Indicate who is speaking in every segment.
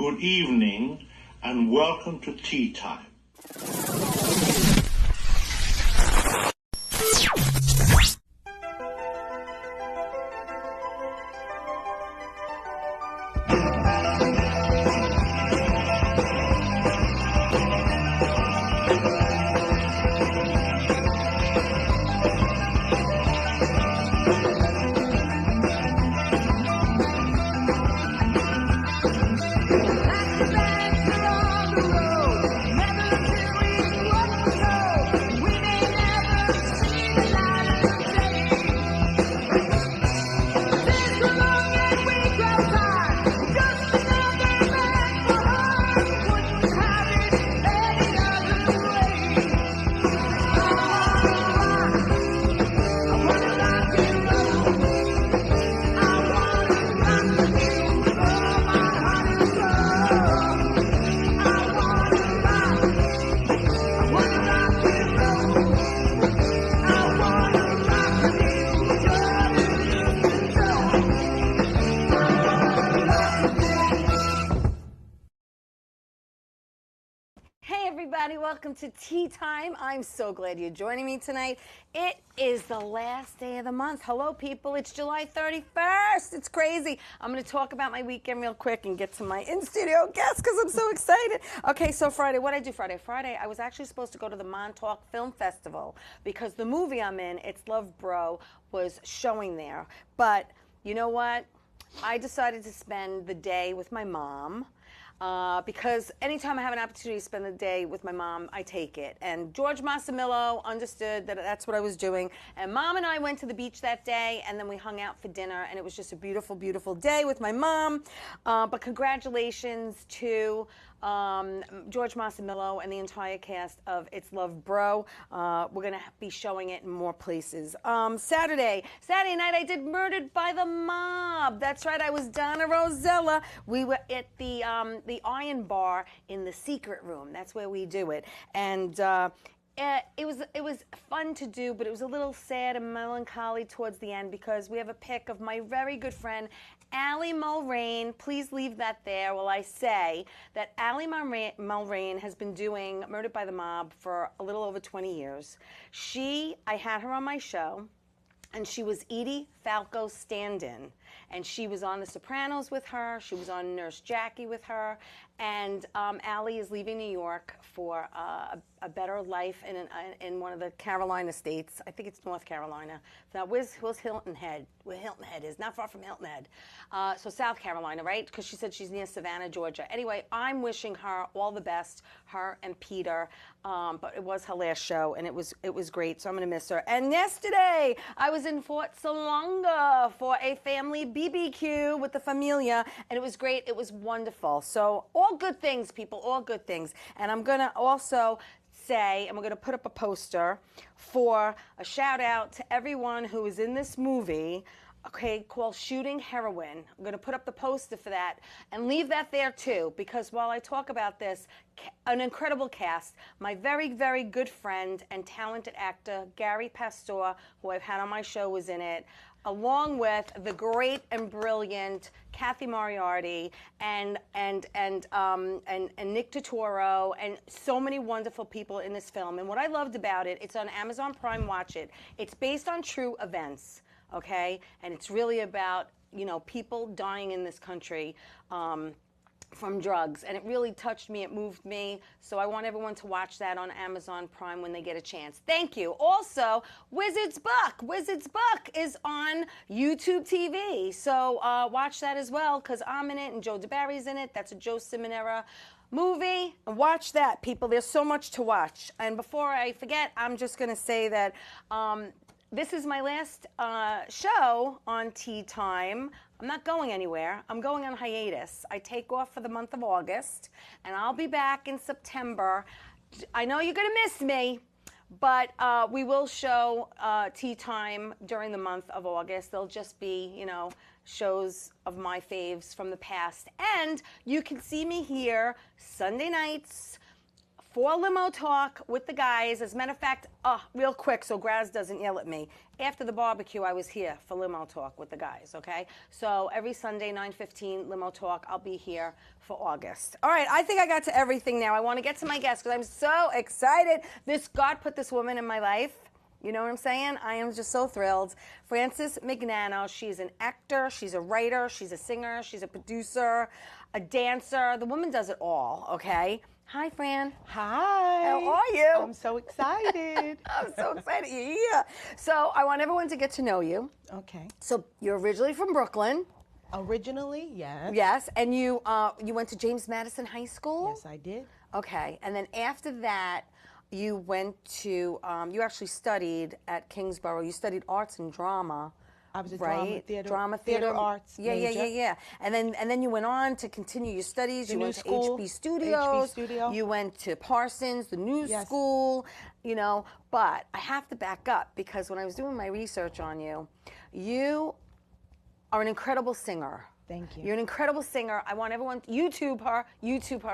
Speaker 1: good evening, and welcome to Tea Time.
Speaker 2: Welcome to Tea Time. I'm so glad you're joining me tonight. It is the last day of the month. Hello, people. It's July 31st. It's crazy. I'm going to talk about my weekend real quick and get to my in-studio guests because I'm so excited. Okay, so Friday, what did I do Friday? Friday, I was actually supposed to go to the Montauk Film Festival because the movie I'm in, It's Love, Bro, was showing there. But you know what? I decided to spend the day with my mom. Because anytime I have an opportunity to spend the day with my mom, I take it. And George Massimillo understood that that's what I was doing. And Mom and I went to the beach that day, and then we hung out for dinner, and it was just a beautiful, beautiful day with my mom. But congratulations to George Massimillo and the entire cast of It's Love, Bro. We're going to be showing it in more places. Saturday night, I did Murdered by the Mob. That's right, I was Donna Rosella. We were at the Iron Bar in the secret room. That's where we do it. And it was fun to do, but it was a little sad and melancholy towards the end because we have a pic of my very good friend Allie Mulrain. Please leave that there while I say that Allie Mulrain has been doing Murdered by the Mob for a little over 20 years. I had her on my show, and she was Edie Falco's stand-in. And she was on The Sopranos with her. She was on Nurse Jackie with her. And Allie is leaving New York for a better life in one of the Carolina states. I think it's North Carolina. Now, where's Hilton Head? Where Hilton Head is, not far from Hilton Head. So South Carolina, right? Because she said she's near Savannah, Georgia. Anyway, I'm wishing her all the best, her and Peter. But it was her last show, and it was great, so I'm going to miss her. And yesterday, I was in Fort Salonga for a family BBQ with the familia, and it was great. It was wonderful. So all good things, people, all good things. And I'm going to also say, and we're going to put up a poster for a shout out to everyone who is in this movie, okay, called Shooting Heroin. I'm going to put up the poster for that and leave that there too, because while I talk about this, an incredible cast, my very, very good friend and talented actor, Gary Pastor, who I've had on my show, was in it, along with the great and brilliant Kathy Moriarty and Nick Totoro and so many wonderful people in this film. And what I loved about it, it's on Amazon Prime, watch it. It's based on true events, okay? And it's really about, people dying in this country from drugs, and it really touched me. It moved me. So I want everyone to watch that on Amazon Prime when they get a chance. Thank you. Also, Wizard's Buck. Wizard's Buck is on YouTube TV. So watch that as well, because I'm in it and Joe DeBarry's in it. That's a Joe Simonera movie. Watch that, people. There's so much to watch. And before I forget, I'm just going to say that this is my last show on Tea Time. I'm not going anywhere. I'm going on hiatus. I take off for the month of August, and I'll be back in September. I know you're going to miss me, but we will show Tea Time during the month of August. There'll just be, shows of my faves from the past. And you can see me here Sunday nights, for limo talk with the guys. As a matter of fact, real quick, so Graz doesn't yell at me. After the barbecue, I was here for limo talk with the guys, okay? So every Sunday, 9:15, limo talk. I'll be here for August. All right, I think I got to everything now. I want to get to my guests because I'm so excited. God put this woman in my life. You know what I'm saying? I am just so thrilled. Frances Mignano, she's an actor, she's a writer, she's a singer, she's a producer, a dancer. The woman does it all, okay? Hi, Fran.
Speaker 3: Hi.
Speaker 2: How are you?
Speaker 3: I'm so excited.
Speaker 2: I'm so excited you're here. So I want everyone to get to know you.
Speaker 3: Okay.
Speaker 2: So you're originally from Brooklyn.
Speaker 3: Originally, yes.
Speaker 2: Yes, and you went to James Madison High School?
Speaker 3: Yes, I did.
Speaker 2: Okay, and then after that, you went to, you actually studied at Kingsborough. You studied arts and drama.
Speaker 3: I was a
Speaker 2: right?
Speaker 3: drama
Speaker 2: theater
Speaker 3: arts major.
Speaker 2: Yeah. And then you went on to continue your studies. You went to HB Studios.
Speaker 3: Studio.
Speaker 2: You went to Parsons, the new
Speaker 3: Yes.
Speaker 2: school, you know. But I have to back up because when I was doing my research on you, you are an incredible singer.
Speaker 3: Thank you.
Speaker 2: You're an incredible singer. I want everyone YouTube her.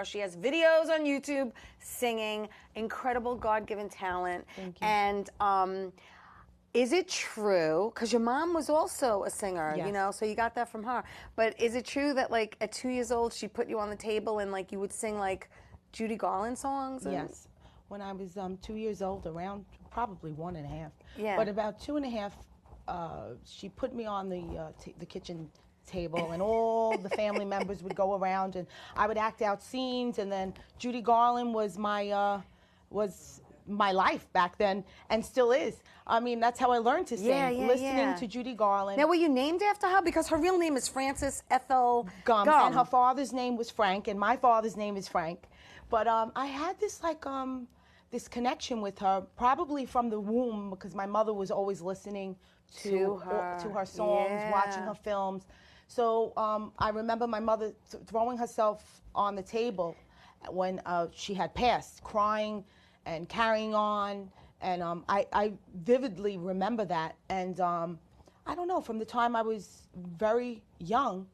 Speaker 2: She has videos on YouTube singing. Incredible God-given talent.
Speaker 3: Thank you.
Speaker 2: And is it true? Because your mom was also a singer,
Speaker 3: Yes.
Speaker 2: you know, so you got that from her. But is it true that like at 2 years old she put you on the table and like you would sing like Judy Garland songs?
Speaker 3: Yes. When I was 2 years old, around probably 1.5.
Speaker 2: Yeah.
Speaker 3: But about 2.5, she put me on the kitchen table, and all the family members would go around, and I would act out scenes, and then Judy Garland was my life back then, and still is. I mean, that's how I learned to sing, listening to Judy Garland.
Speaker 2: Now, were you named after her? Because her real name is Frances Ethel
Speaker 3: Gum, and her father's name was Frank, and my father's name is Frank. But I had this this connection with her, probably from the womb, because my mother was always listening to her songs, watching her films. So I remember my mother throwing herself on the table when she had passed, crying and carrying on. And I vividly remember that. And I don't know, from the time I was very young,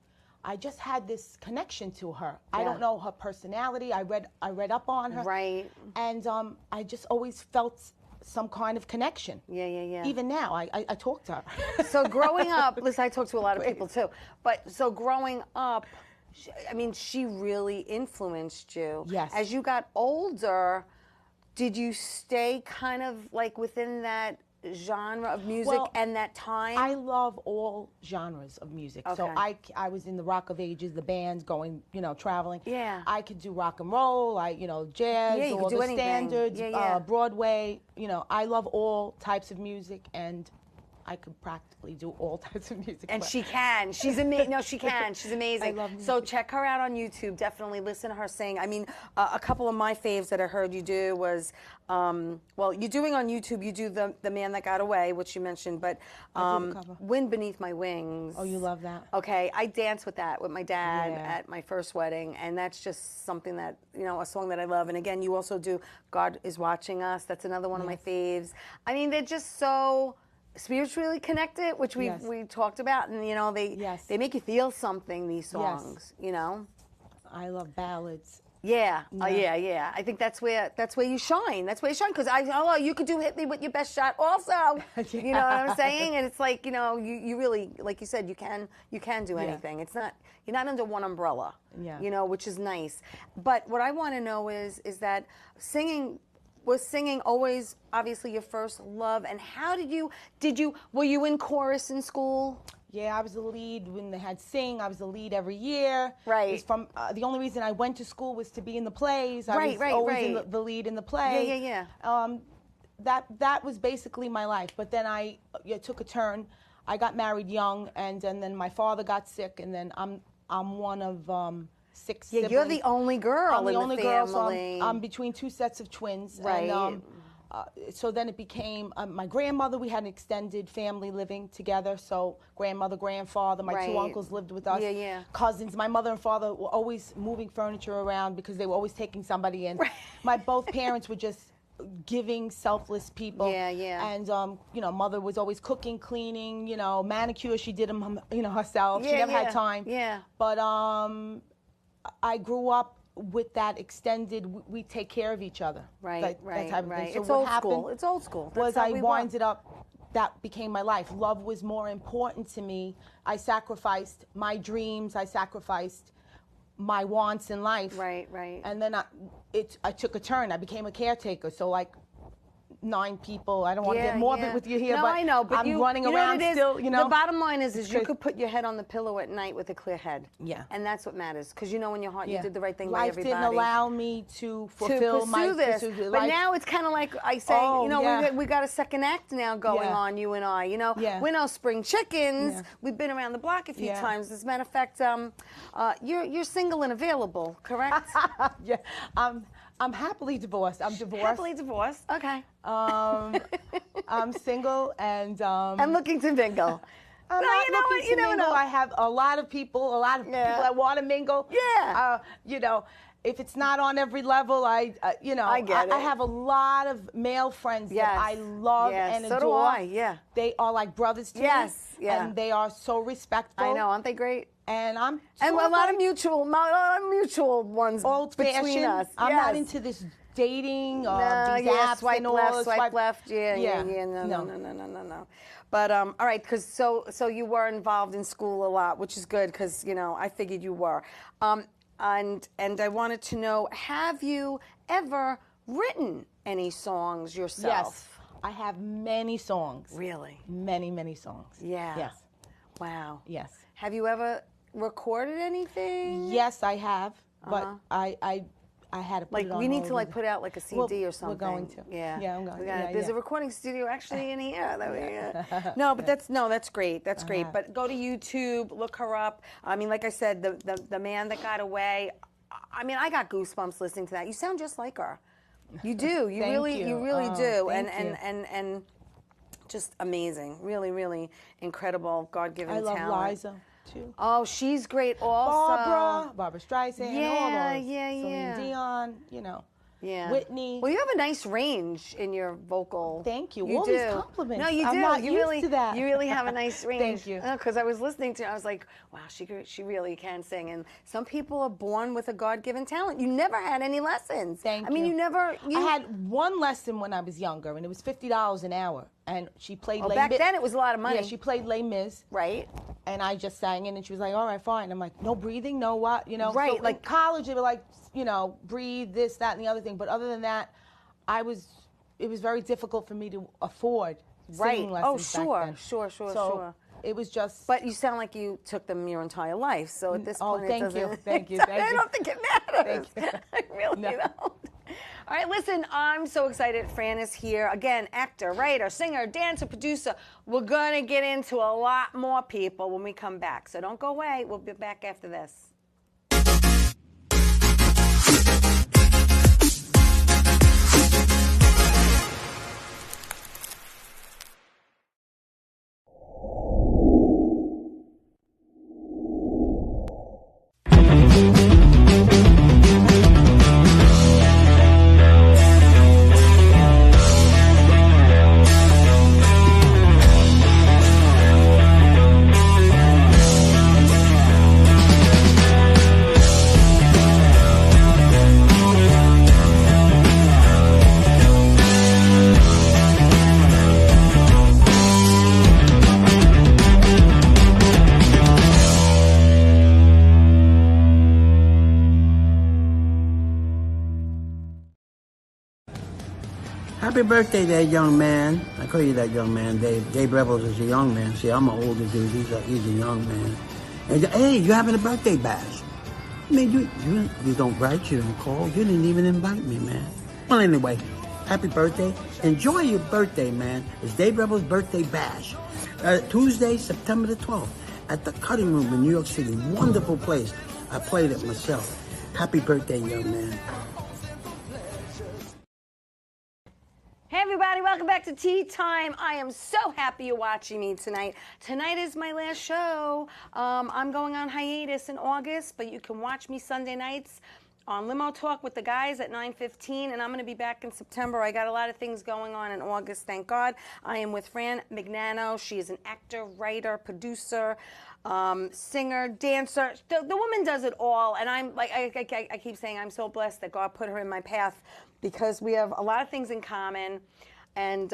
Speaker 3: I just had this connection to her. Yeah. I don't know her personality. I read up on her.
Speaker 2: Right.
Speaker 3: And I just always felt some kind of connection.
Speaker 2: Yeah.
Speaker 3: Even now, I talk to her.
Speaker 2: So growing up, listen, I talk to a lot of people too, but so growing up, I mean, she really influenced you.
Speaker 3: Yes.
Speaker 2: As you got older, did you stay kind of like within that genre of music and that time?
Speaker 3: I love all genres of music.
Speaker 2: Okay.
Speaker 3: So I was in the Rock of Ages, the bands going, traveling.
Speaker 2: Yeah.
Speaker 3: I could do rock and roll, jazz,
Speaker 2: you
Speaker 3: all
Speaker 2: could do
Speaker 3: the
Speaker 2: anything.
Speaker 3: standards,
Speaker 2: Yeah.
Speaker 3: Broadway. I love all types of music, and I could practically do all types of music.
Speaker 2: And she can. She's amazing. No, she can. She's amazing.
Speaker 3: I love music.
Speaker 2: So check her out on YouTube. Definitely listen to her sing. I mean, a couple of my faves that I heard you do was, you're doing on YouTube, you do the Man That Got Away, which you mentioned, but
Speaker 3: I did the cover.
Speaker 2: Wind Beneath My Wings.
Speaker 3: Oh, you love that?
Speaker 2: Okay, I danced with that with my dad at my first wedding, and that's just something that, a song that I love. And again, you also do God Is Watching Us. That's another one of my faves. I mean, they're just so spiritually connected, which we talked about, and they make you feel something, these songs.
Speaker 3: I love ballads.
Speaker 2: Yeah. I think that's where you shine. That's where you shine, because you could do Hit Me With Your Best Shot also. You know what I'm saying? And it's like, you really, like you said, you can do anything. It's not, you're not under one umbrella. Which is nice. But what I want to know is that was singing always obviously your first love? And how were you in chorus in school?
Speaker 3: Yeah, I was the lead when they had sing. I was the lead every year.
Speaker 2: Right.
Speaker 3: It was from the only reason I went to school was to be in the plays. I was always in the lead in the play.
Speaker 2: Yeah.
Speaker 3: That was basically my life. But then I took a turn. I got married young, and then my father got sick, and then I'm one of 6 siblings.
Speaker 2: You're the only girl
Speaker 3: I'm the
Speaker 2: in
Speaker 3: only
Speaker 2: the
Speaker 3: girl,
Speaker 2: family.
Speaker 3: so I'm between 2 sets of twins.
Speaker 2: Right.
Speaker 3: And, so then it became my grandmother. We had an extended family living together. So grandmother, grandfather, my 2 uncles lived with us.
Speaker 2: Yeah.
Speaker 3: Cousins. My mother and father were always moving furniture around because they were always taking somebody in.
Speaker 2: Right.
Speaker 3: Both parents were just giving, selfless people.
Speaker 2: Yeah.
Speaker 3: And mother was always cooking, cleaning. Manicure. She did them, herself. She never had time.
Speaker 2: Yeah.
Speaker 3: But I grew up with that extended, we take care of each other.
Speaker 2: Right,
Speaker 3: that
Speaker 2: right,
Speaker 3: type of
Speaker 2: right.
Speaker 3: thing. So
Speaker 2: It's
Speaker 3: what
Speaker 2: old
Speaker 3: happened
Speaker 2: school. It's old school. That's
Speaker 3: was
Speaker 2: how
Speaker 3: I
Speaker 2: we were.
Speaker 3: winded up, that became my life. Love was more important to me. I sacrificed my dreams. I sacrificed my wants in life.
Speaker 2: Right, right.
Speaker 3: And then I took a turn. I became a caretaker. So like 9 people. I don't want to get morbid with you here,
Speaker 2: no,
Speaker 3: but
Speaker 2: I know, but
Speaker 3: I'm
Speaker 2: you,
Speaker 3: running
Speaker 2: you know
Speaker 3: around
Speaker 2: what it is?
Speaker 3: still, you know.
Speaker 2: The bottom line is you
Speaker 3: crazy.
Speaker 2: could put your head on the pillow at night with a clear head.
Speaker 3: Yeah.
Speaker 2: And that's what matters, because you know in your heart you did the right thing by
Speaker 3: Life
Speaker 2: everybody.
Speaker 3: didn't allow me to fulfill
Speaker 2: pursue
Speaker 3: my
Speaker 2: this.
Speaker 3: pursuit.
Speaker 2: But now it's kind of like I say,
Speaker 3: Oh,
Speaker 2: you know,
Speaker 3: yeah.
Speaker 2: we got a second act now going on, you and I. You know, we're no spring chickens.
Speaker 3: Yeah.
Speaker 2: We've been around the block a few
Speaker 3: Yeah.
Speaker 2: times. As a matter of fact, you're single and available, correct?
Speaker 3: Yeah, I'm happily divorced. I'm divorced.
Speaker 2: Happily divorced. Okay.
Speaker 3: I'm single and
Speaker 2: looking to mingle.
Speaker 3: I'm
Speaker 2: No,
Speaker 3: not
Speaker 2: you know
Speaker 3: looking
Speaker 2: what?
Speaker 3: to
Speaker 2: You never
Speaker 3: mingle.
Speaker 2: know.
Speaker 3: I have a lot of people that want to mingle.
Speaker 2: Yeah.
Speaker 3: You know, if it's not on every level, I
Speaker 2: get it.
Speaker 3: I have a lot of male friends that I love and
Speaker 2: so
Speaker 3: adore.
Speaker 2: do I. Yeah.
Speaker 3: They are like brothers to me.
Speaker 2: Yes, yeah.
Speaker 3: And they are so respectful.
Speaker 2: I know, aren't they great?
Speaker 3: And I'm
Speaker 2: And
Speaker 3: sort
Speaker 2: a lot
Speaker 3: like
Speaker 2: of mutual ones
Speaker 3: old
Speaker 2: between
Speaker 3: fashioned.
Speaker 2: us.
Speaker 3: I'm not
Speaker 2: Yes.
Speaker 3: into this dating or
Speaker 2: No,
Speaker 3: these
Speaker 2: yeah,
Speaker 3: apps
Speaker 2: swipe
Speaker 3: and all
Speaker 2: left,
Speaker 3: the
Speaker 2: swipe left. Yeah.
Speaker 3: No.
Speaker 2: No. But all right, because so you were involved in school a lot, which is good, because you know I figured you were. And I wanted to know, have you ever written any songs yourself?
Speaker 3: Yes, I have many songs.
Speaker 2: Really?
Speaker 3: Many songs.
Speaker 2: Yeah.
Speaker 3: Yes.
Speaker 2: Wow.
Speaker 3: Yes.
Speaker 2: Have you ever recorded anything?
Speaker 3: Yes, I have, but I had to put
Speaker 2: Like
Speaker 3: it on
Speaker 2: we need
Speaker 3: hold.
Speaker 2: to like put out like a CD or something.
Speaker 3: We're going to.
Speaker 2: Yeah.
Speaker 3: Yeah, I'm going.
Speaker 2: We got it.
Speaker 3: Yeah,
Speaker 2: There's
Speaker 3: yeah.
Speaker 2: a recording studio actually in here. No, but that's great. That's great. But go to YouTube, look her up. I mean, like I said, the man that got away. I mean, I got goosebumps listening to that. You sound just like her. You do. You really do. And just amazing. Really incredible God-given talent.
Speaker 3: I love Liza too.
Speaker 2: Oh, she's great also.
Speaker 3: Barbara Streisand, all those. Celine Dion, you know.
Speaker 2: Yeah.
Speaker 3: Whitney.
Speaker 2: Well, you have a nice range in your vocal.
Speaker 3: Thank you.
Speaker 2: You
Speaker 3: All
Speaker 2: do.
Speaker 3: these compliments.
Speaker 2: No, you do.
Speaker 3: I'm not
Speaker 2: you
Speaker 3: used
Speaker 2: really,
Speaker 3: to that.
Speaker 2: You really have a nice range.
Speaker 3: Thank you.
Speaker 2: Because I was listening to, I was like, wow, she really can sing. And some people are born with a God-given talent. You never had any lessons.
Speaker 3: Thank
Speaker 2: I mean,
Speaker 3: you.
Speaker 2: you never.
Speaker 3: I had one lesson when I was younger, and it was $50 an hour. And she played
Speaker 2: Well,
Speaker 3: Les
Speaker 2: back
Speaker 3: Mis.
Speaker 2: then it was a lot of money.
Speaker 3: Yeah, she played Les Mis.
Speaker 2: Right.
Speaker 3: And I just sang in, and she was like, all right, fine. I'm like, no breathing, no what, you know.
Speaker 2: Right,
Speaker 3: So
Speaker 2: like-
Speaker 3: in college, they were like, you know, breathe, this, that, and the other thing. But other than that, it was very difficult for me to afford singing lessons back then.
Speaker 2: Sure.
Speaker 3: So it was just.
Speaker 2: But you sound like you took them your entire life. So at this point,
Speaker 3: thank
Speaker 2: it doesn't.
Speaker 3: you, thank you.
Speaker 2: I don't think it matters.
Speaker 3: Thank you.
Speaker 2: I really don't. All right, listen, I'm so excited. Fran is here. Again, actor, writer, singer, dancer, producer. We're going to get into a lot more people when we come back. So don't go away. We'll be back after this.
Speaker 4: Happy birthday, that young man. I call you that young man, Dave. Dave Rebels is a young man. See, I'm an older dude. He's a young man. And, hey, you having a birthday bash? I mean, you don't write, you don't call. You didn't even invite me, man. Well, anyway, happy birthday. Enjoy your birthday, man. It's Dave Rebels' birthday bash. Tuesday, September the 12th at the Cutting Room in New York City. Wonderful place. I played it myself. Happy birthday, young man.
Speaker 2: Hey everybody, welcome back to Tea Time. I am so happy you're watching me tonight. Tonight is my last show. I'm going on hiatus in August, but you can watch me Sunday nights on Limo Talk with the guys at 9:15, and I'm going to be back in September. I got a lot of things going on in August, thank God. I am with Fran Mignano. She is an actor, writer, producer, singer, dancer. The woman does it all, and I'm like, I keep saying I'm so blessed that God put her in my path because we have a lot of things in common. And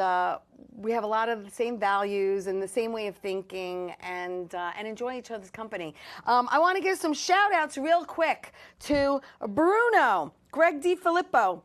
Speaker 2: we have a lot of the same values and the same way of thinking, and enjoy each other's company. I want to give some shout outs real quick to Bruno, Greg DiFilippo,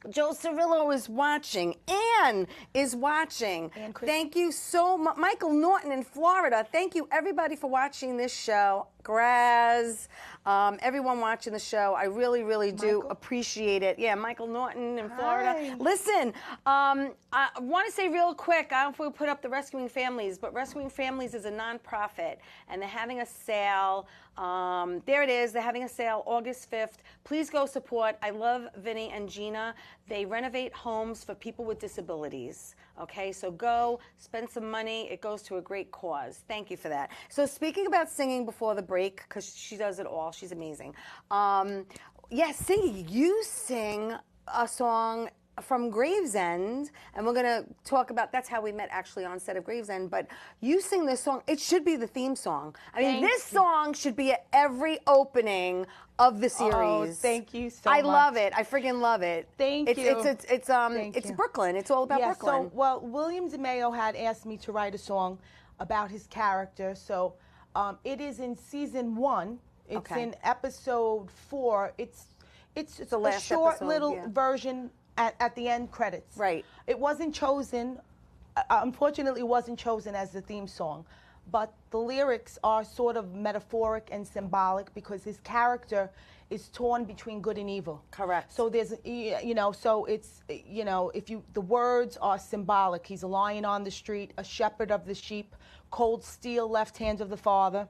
Speaker 2: Joe Cirillo is watching. Ann is watching. Thank you so much. Michael Norton in Florida. Thank you, everybody, for watching this show. Graz, everyone watching the show. I really, really do appreciate it. Yeah, Michael Norton in Florida.
Speaker 3: Hi.
Speaker 2: Listen, I want to say real quick, I don't know if we'll put up the Rescuing Families, but Rescuing Families is a nonprofit, and they're having a sale. There it is. They're having a sale August 5th. Please go support. I love Vinny and Gina. They renovate homes for people with disabilities. Okay, so go spend some money. It goes to a great cause. Thank you for that. So speaking about singing before the break, because she does it all, she's amazing. Singing. You sing a song from Gravesend, and we're going to talk about, that's how we met actually on set of Gravesend, but you sing this song. It should be the theme song. I mean, this song should be at every opening of the series.
Speaker 3: Oh, thank you so much.
Speaker 2: I love it. I friggin' love it.
Speaker 3: Thank you.
Speaker 2: It's Brooklyn. It's all about Brooklyn.
Speaker 3: So, William DeMeo had asked me to write a song about his character. So, it is in season 1. It's in episode 4. It's
Speaker 2: the last
Speaker 3: a short
Speaker 2: episode,
Speaker 3: little version at the end credits.
Speaker 2: Right.
Speaker 3: It wasn't chosen. Unfortunately, it wasn't chosen as the theme song. But the lyrics are sort of metaphoric and symbolic because his character is torn between good and evil.
Speaker 2: Correct.
Speaker 3: So there's, so it's, the words are symbolic. He's a lion on the street, a shepherd of the sheep, cold steel left hand of the father.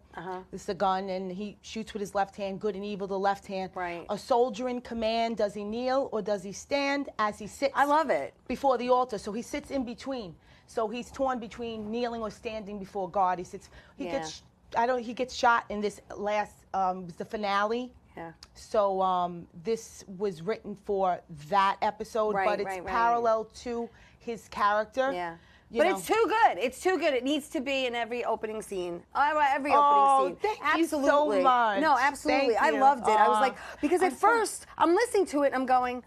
Speaker 3: This is a gun, and he shoots with his left hand, good and evil, the left hand.
Speaker 2: Right.
Speaker 3: A soldier in command, does he kneel or does he stand as he sits?
Speaker 2: I love it.
Speaker 3: Before the altar. So he sits in between. So he's torn between kneeling or standing before God. He sits. He gets shot in this last the finale.
Speaker 2: Yeah.
Speaker 3: So this was written for that episode, but it's parallel to his character.
Speaker 2: Yeah. But it's too good. It's too good. It needs to be in every opening scene. Every opening scene.
Speaker 3: Thank you so much.
Speaker 2: No, absolutely.
Speaker 3: Thank you.
Speaker 2: I loved it. I was like, because at first I'm listening to it and I'm going,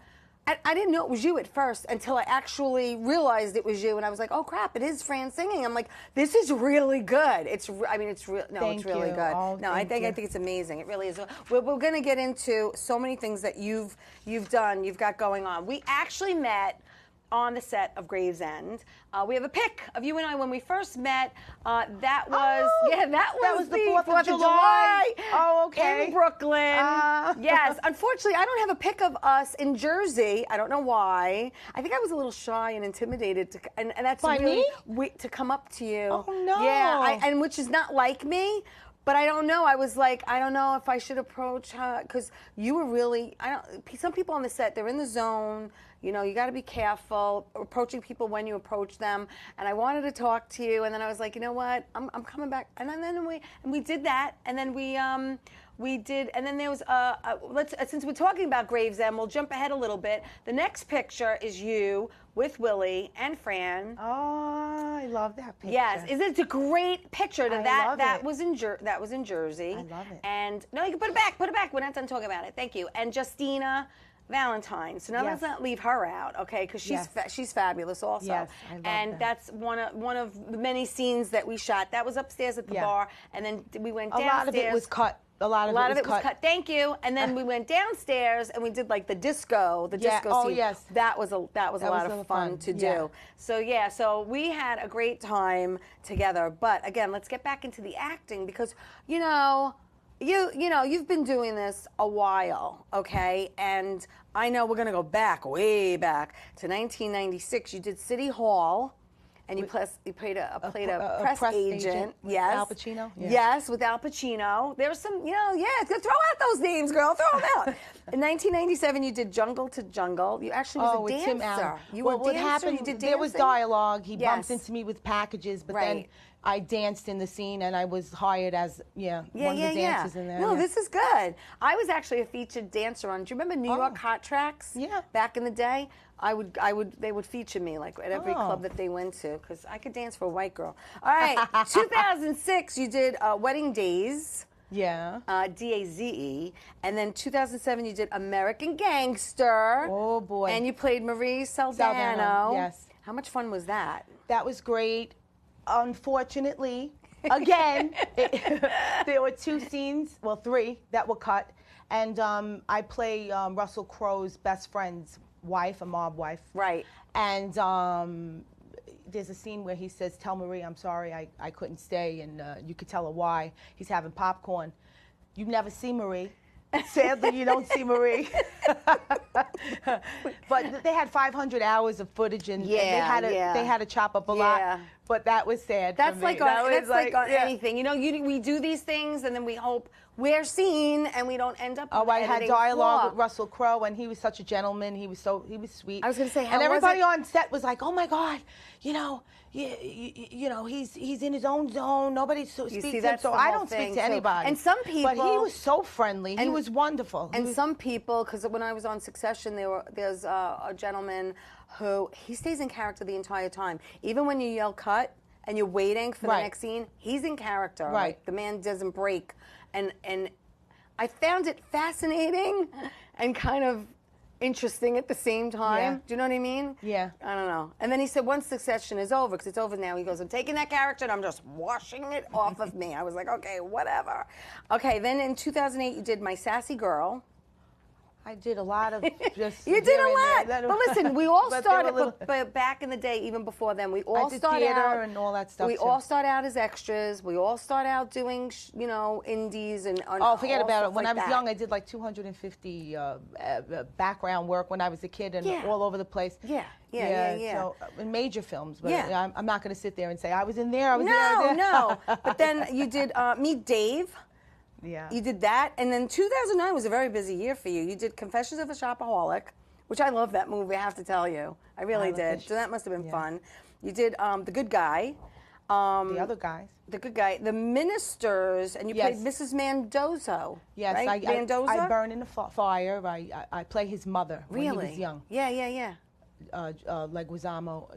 Speaker 2: I didn't know it was you at first until I actually realized it was you, and I was like, "Oh crap! It is Fran singing." I'm like, "This is really good." It's really good.
Speaker 3: Oh,
Speaker 2: no, I think it's amazing. It really is. We're going to get into so many things that you've done, you've got going on. We actually met on the set of Gravesend. We have a pic of you and I when we first met. That was the 4th of July.
Speaker 3: Oh, okay.
Speaker 2: In Brooklyn. Yes. Unfortunately, I don't have a pic of us in Jersey. I don't know why. I think I was a little shy and intimidated and that's
Speaker 3: By
Speaker 2: really
Speaker 3: me?
Speaker 2: To come up to you.
Speaker 3: Oh no.
Speaker 2: Yeah, and which is not like me. But I don't know. I was like, I don't know if I should approach her because you were really. Some people on the set, they're in the zone. You got to be careful approaching people when you approach them. And I wanted to talk to you, and then I was like, you know what? I'm coming back. And then we did that, and then we did, and then there was since we're talking about Gravesend, we'll jump ahead a little bit. The next picture is you with Willie and Fran.
Speaker 3: Oh, I love that picture.
Speaker 2: Yes, it's a great picture. That was in Jersey.
Speaker 3: I love it.
Speaker 2: And no, you can put it back. Put it back. We're not done talking about it. Thank you. And Justina Valentine. So now let's not leave her out, okay? Because she's fabulous also.
Speaker 3: Yes, I love that.
Speaker 2: That's one of the many scenes that we shot. That was upstairs at the bar, and then we went downstairs.
Speaker 3: A lot of it was cut. A lot of it was cut.
Speaker 2: Thank you. And then we went downstairs and we did like the disco scene.
Speaker 3: Oh yes.
Speaker 2: That was a lot of fun to do. So so we had a great time together. But again, let's get back into the acting because you've been doing this a while, okay? And I know we're going to go way back to 1996. You did City Hall. And you played a press agent. Yes.
Speaker 3: Al Pacino? Yeah.
Speaker 2: Yes, with Al Pacino. There was some, throw out those names, girl. Throw them out. In 1997, you did Jungle to Jungle. You actually was a dancer. You were a dancer. You did dancing.
Speaker 3: There was dialogue. He bumped into me with packages, but then I danced in the scene, and I was hired as one of the dancers in there.
Speaker 2: No,
Speaker 3: yeah.
Speaker 2: this is good. I was actually a featured dancer on. Do you remember New York Hot Tracks?
Speaker 3: Yeah.
Speaker 2: Back in the day, they would feature me like at every club that they went to because I could dance for a white girl. All right, 2006, you did Wedding Days.
Speaker 3: Yeah.
Speaker 2: DAZE, and then 2007 you did American Gangster.
Speaker 3: Oh boy.
Speaker 2: And you played Marie Saldana.
Speaker 3: Yes.
Speaker 2: How much fun was that?
Speaker 3: That was great. Unfortunately, again, there were 2 scenes, well 3, that were cut, and I play Russell Crowe's best friend's wife, a mob wife.
Speaker 2: Right.
Speaker 3: And there's a scene where he says, "Tell Marie I'm sorry, I couldn't stay," and you could tell her why. He's having popcorn. You never see Marie. Sadly, you don't see Marie. But they had 500 hours of footage, and they had to chop up a lot. But that was sad.
Speaker 2: That's
Speaker 3: for
Speaker 2: like
Speaker 3: me.
Speaker 2: that's like anything. You know, we do these things, and then we hope we're seen, and we don't end up.
Speaker 3: Oh, I had dialogue
Speaker 2: floor.
Speaker 3: with Russell Crowe, and he was such a gentleman. He was sweet.
Speaker 2: I was going to say, how
Speaker 3: and everybody
Speaker 2: was it?
Speaker 3: on set was like, "Oh my God, you know, he's in his own zone. Nobody speaks to him." So I don't speak to anybody.
Speaker 2: And some people,
Speaker 3: but he was so friendly. He was wonderful.
Speaker 2: And some people, because when I was on Succession, there's a gentleman who he stays in character the entire time, even when you yell cut and you're waiting for the next scene. He's in character.
Speaker 3: Right.
Speaker 2: Like, the man doesn't break. And I found it fascinating and kind of interesting at the same time.
Speaker 3: Yeah.
Speaker 2: Do you know what I mean?
Speaker 3: Yeah.
Speaker 2: I don't know. And then he said, once Succession is over, because it's over now, he goes, "I'm taking that character and I'm just washing it off of me." I was like, okay, whatever. Okay, then in 2008, you did My Sassy Girl.
Speaker 3: I did a lot of just.
Speaker 2: You did a lot.
Speaker 3: there.
Speaker 2: But listen, we all
Speaker 3: But
Speaker 2: started,
Speaker 3: they were
Speaker 2: but back in the day, even before then, we all
Speaker 3: I did
Speaker 2: started
Speaker 3: theater
Speaker 2: out.
Speaker 3: and all that stuff.
Speaker 2: We
Speaker 3: too.
Speaker 2: all start out as extras. We all start out doing, indies and.
Speaker 3: Oh, forget about it. When
Speaker 2: like
Speaker 3: I was
Speaker 2: that.
Speaker 3: young, I did like 250 background work when I was a kid and all over the place.
Speaker 2: Yeah.
Speaker 3: So in major films, but
Speaker 2: Yeah.
Speaker 3: I'm not going to sit there and say I was in there. I was there.
Speaker 2: No. But then you did Meet Dave.
Speaker 3: Yeah.
Speaker 2: You did that, and then 2009 was a very busy year for you. You did Confessions of a Shopaholic, which I love that movie, I have to tell you. I really did. So that must have been fun. You did The Good Guy.
Speaker 3: The other guys.
Speaker 2: The Good Guy. The Ministers, and you played Mrs. Mendoza.
Speaker 3: Yes,
Speaker 2: right? Mendoza?
Speaker 3: I burn in the fire. I play his mother when he was young.
Speaker 2: Yeah.
Speaker 3: Leguizamo.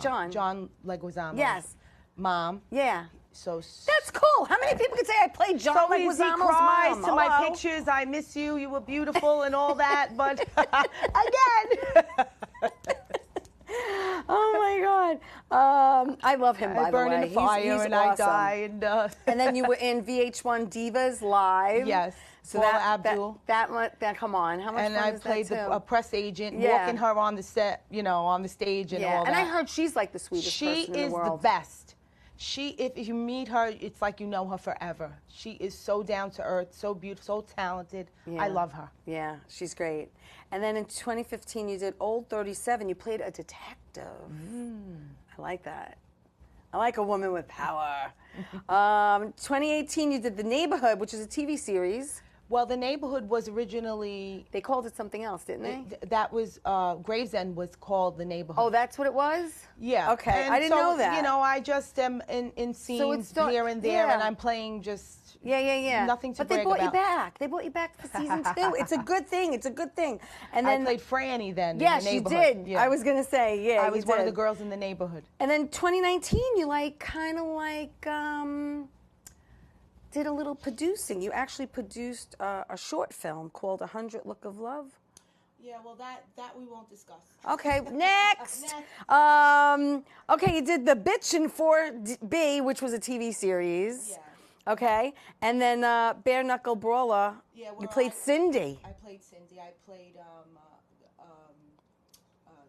Speaker 2: John.
Speaker 3: John Leguizamo.
Speaker 2: Yes.
Speaker 3: Mom.
Speaker 2: Yeah.
Speaker 3: So
Speaker 2: that's cool. How many people could say I played John
Speaker 3: so
Speaker 2: Leguizamo's
Speaker 3: he cries
Speaker 2: mom?
Speaker 3: to my pictures. I miss you. You were beautiful and all that. But again.
Speaker 2: Oh my God. I love him, by the way.
Speaker 3: I burn in the fire
Speaker 2: he's
Speaker 3: and
Speaker 2: awesome.
Speaker 3: I die.
Speaker 2: And then you were in VH1 Divas Live.
Speaker 3: Yes.
Speaker 2: So
Speaker 3: Paula Abdul.
Speaker 2: That come on. How much
Speaker 3: and
Speaker 2: fun
Speaker 3: I
Speaker 2: is
Speaker 3: played
Speaker 2: that too?
Speaker 3: a press agent,
Speaker 2: Yeah.
Speaker 3: walking her on the set, on the stage and all that.
Speaker 2: And I heard she's like the sweetest
Speaker 3: She
Speaker 2: person in
Speaker 3: is
Speaker 2: the world.
Speaker 3: the best. If you meet her, it's like you know her forever. She is so down to earth, so beautiful, so talented.
Speaker 2: Yeah.
Speaker 3: I love her.
Speaker 2: Yeah, she's great. And then in 2015, you did Old 37. You played a detective. I like that. I like a woman with power. 2018, you did The Neighborhood, which is a TV series.
Speaker 3: Well, The Neighborhood was originally...
Speaker 2: They called it something else, didn't they?
Speaker 3: That was... Gravesend was called The Neighborhood.
Speaker 2: Oh, that's what it was?
Speaker 3: Yeah.
Speaker 2: Okay,
Speaker 3: and
Speaker 2: I didn't know that.
Speaker 3: I just am in scenes here and there, and I'm playing just...
Speaker 2: Yeah.
Speaker 3: Nothing to
Speaker 2: But they
Speaker 3: brag
Speaker 2: brought you
Speaker 3: about.
Speaker 2: back. They brought you back for season 2. It's a good thing. It's a good thing. And then
Speaker 3: I played Franny then
Speaker 2: yes,
Speaker 3: in The
Speaker 2: you
Speaker 3: Neighborhood.
Speaker 2: did.
Speaker 3: Yeah.
Speaker 2: I was going to say, yeah,
Speaker 3: I was
Speaker 2: you
Speaker 3: one of
Speaker 2: did.
Speaker 3: the girls in The Neighborhood.
Speaker 2: And then 2019, you did a little producing. You actually produced a short film called 100 Look of Love.
Speaker 3: Yeah, well, that we won't discuss.
Speaker 2: Okay, next. Okay, you did The Bitch in 4B, which was a TV series.
Speaker 3: Yeah.
Speaker 2: Okay, and then Bare Knuckle Brawler.
Speaker 3: Yeah,
Speaker 2: you played Cindy.
Speaker 3: I played Cindy. I played